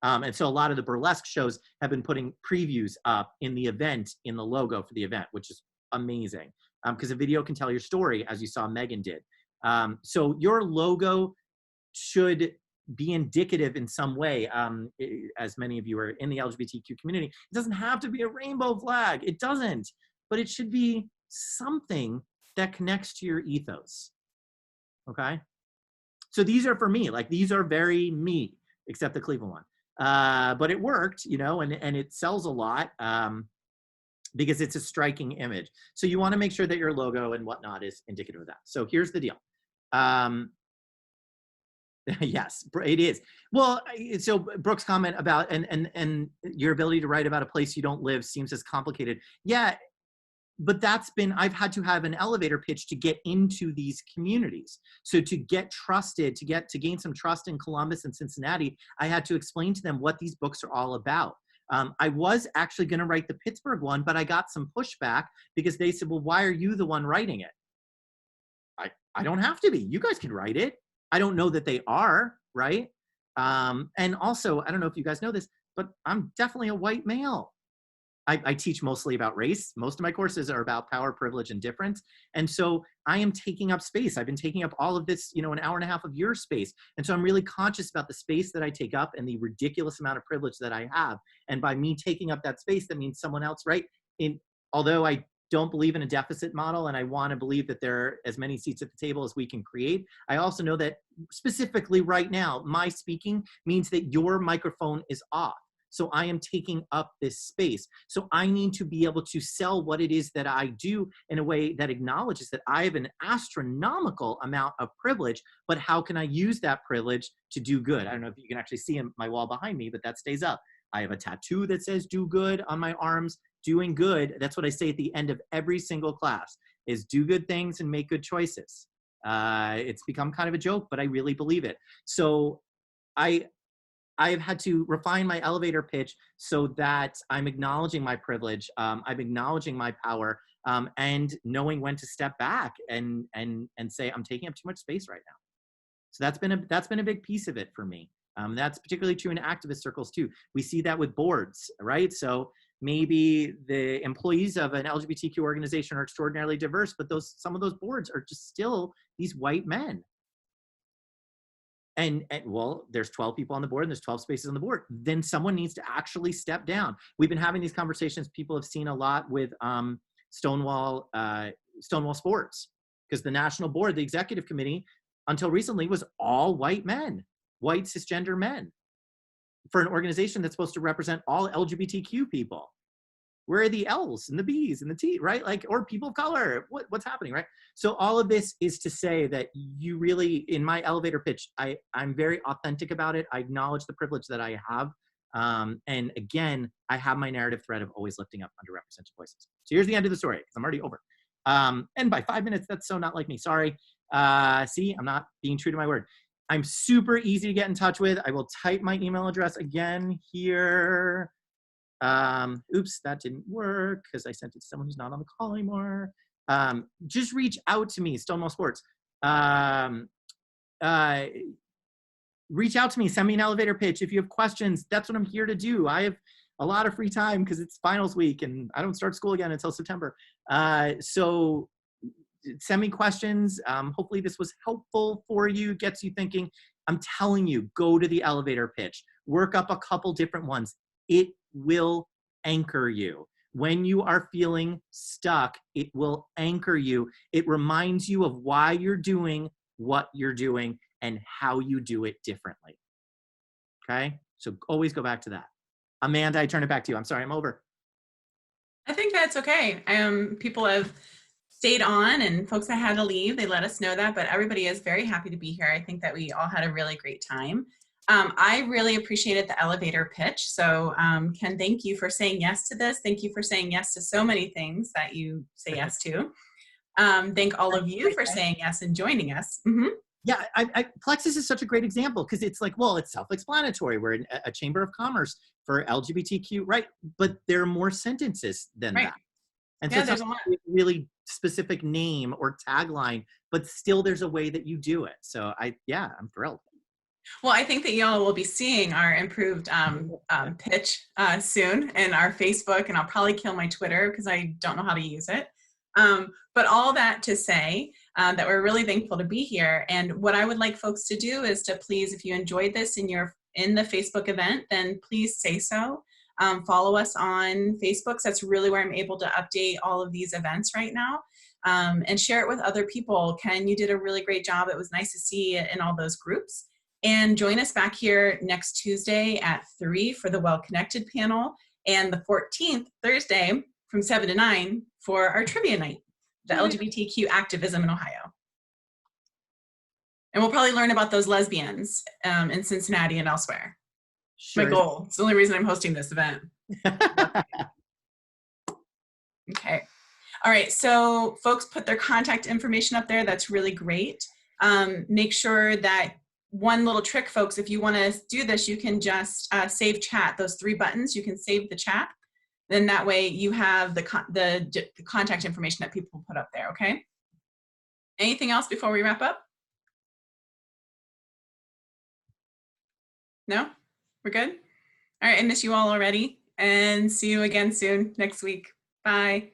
And so a lot of the burlesque shows have been putting previews up in the event, in the logo for the event, which is amazing, because a video can tell your story, as you saw Megan did. So your logo should be indicative in some way, as many of you are in the LGBTQ community. It doesn't have to be a rainbow flag. It doesn't, but it should be something that connects to your ethos. Okay? So these are for me, like, these are very me, except the Cleveland one. But it worked, you know, and it sells a lot. Because it's a striking image. So you want to make sure that your logo and whatnot is indicative of that. So here's the deal. Yes, it is. Well, so Brooke's comment about, and your ability to write about a place you don't live seems as complicated. Yeah, but I've had to have an elevator pitch to get into these communities. So to get trusted, to gain some trust in Columbus and Cincinnati, I had to explain to them what these books are all about. I was actually going to write the Pittsburgh one, but I got some pushback because they said, well, why are you the one writing it? I don't have to be. You guys can write it. I don't know that they are, right? And also, I don't know if you guys know this, but I'm definitely a white male. I teach mostly about race. Most of my courses are about power, privilege, and difference. And so I am taking up space. I've been taking up all of this, an hour and a half of your space. And so I'm really conscious about the space that I take up and the ridiculous amount of privilege that I have. And by me taking up that space, that means someone else, right? Although I don't believe in a deficit model and I want to believe that there are as many seats at the table as we can create, I also know that specifically right now, my speaking means that your microphone is off. So I am taking up this space. So I need to be able to sell what it is that I do in a way that acknowledges that I have an astronomical amount of privilege, but how can I use that privilege to do good? I don't know if you can actually see my wall behind me, but that stays up. I have a tattoo that says do good on my arms. Doing good, that's what I say at the end of every single class, is do good things and make good choices. It's become kind of a joke, but I really believe it. So I've had to refine my elevator pitch so that I'm acknowledging my privilege, I'm acknowledging my power, and knowing when to step back and say I'm taking up too much space right now. So that's been a big piece of it for me. That's particularly true in activist circles too. We see that with boards, right? So maybe the employees of an LGBTQ organization are extraordinarily diverse, but some of those boards are just still these white men. And well, there's 12 people on the board and there's 12 spaces on the board. Then someone needs to actually step down. We've been having these conversations. People have seen a lot with Stonewall Sports, because the national board, the executive committee, until recently was all white men, white cisgender men, for an organization that's supposed to represent all LGBTQ people. Where are the L's and the B's and the T, right? Like, or people of color, what's happening, right? So all of this is to say that you really, in my elevator pitch, I'm very authentic about it. I acknowledge the privilege that I have. And again, I have my narrative thread of always lifting up underrepresented voices. So here's the end of the story, because I'm already over. And by 5 minutes, that's so not like me, sorry. See, I'm not being true to my word. I'm super easy to get in touch with. I will type my email address again here. Oops, that didn't work because I sent it to someone who's not on the call anymore. Just reach out to me, Stonewall Sports. Reach out to me, send me an elevator pitch. If you have questions, that's what I'm here to do. I have a lot of free time because it's finals week and I don't start school again until September. So send me questions. Hopefully this was helpful for you, gets you thinking. I'm telling you, go to the elevator pitch, work up a couple different ones. It will anchor you. When you are feeling stuck, it will anchor you. It reminds you of why you're doing what you're doing and how you do it differently. Okay? So always go back to that. Amanda, I turn it back to you. I'm sorry, I'm over. I think that's okay. People have stayed on, and folks that had to leave, they let us know that, but everybody is very happy to be here. I think that we all had a really great time. I really appreciated the elevator pitch. So Ken, thank you for saying yes to this. Thank you for saying yes to so many things that you say yes to. Thank all of you for saying yes and joining us. Mm-hmm. Yeah, Plexus is such a great example because it's like, well, it's self-explanatory. We're in a chamber of commerce for LGBTQ, right? But there are more sentences than that. And so it's not a really specific name or tagline, but still there's a way that you do it. So I'm thrilled. Well, I think that y'all will be seeing our improved pitch soon in our Facebook, and I'll probably kill my Twitter because I don't know how to use it. But all that to say that we're really thankful to be here. And what I would like folks to do is to please, if you enjoyed this in the Facebook event, then please say so. Follow us on Facebook. So that's really where I'm able to update all of these events right now. And share it with other people. Ken, you did a really great job. It was nice to see it in all those groups. And join us back here next Tuesday at 3 for the Well Connected panel, and the 14th, Thursday, from 7 to 9 for our trivia night, the LGBTQ activism in Ohio. And we'll probably learn about those lesbians in Cincinnati and elsewhere. Sure. My goal. It's the only reason I'm hosting this event. Okay. All right. So folks put their contact information up there. That's really great. Make sure that one little trick, folks, if you want to do this, you can just save chat. Those 3 buttons, you can save the chat. Then that way you have the contact information that people put up there, okay? Anything else before we wrap up? No? We're good? All right, I miss you all already, and see you again soon next week. Bye.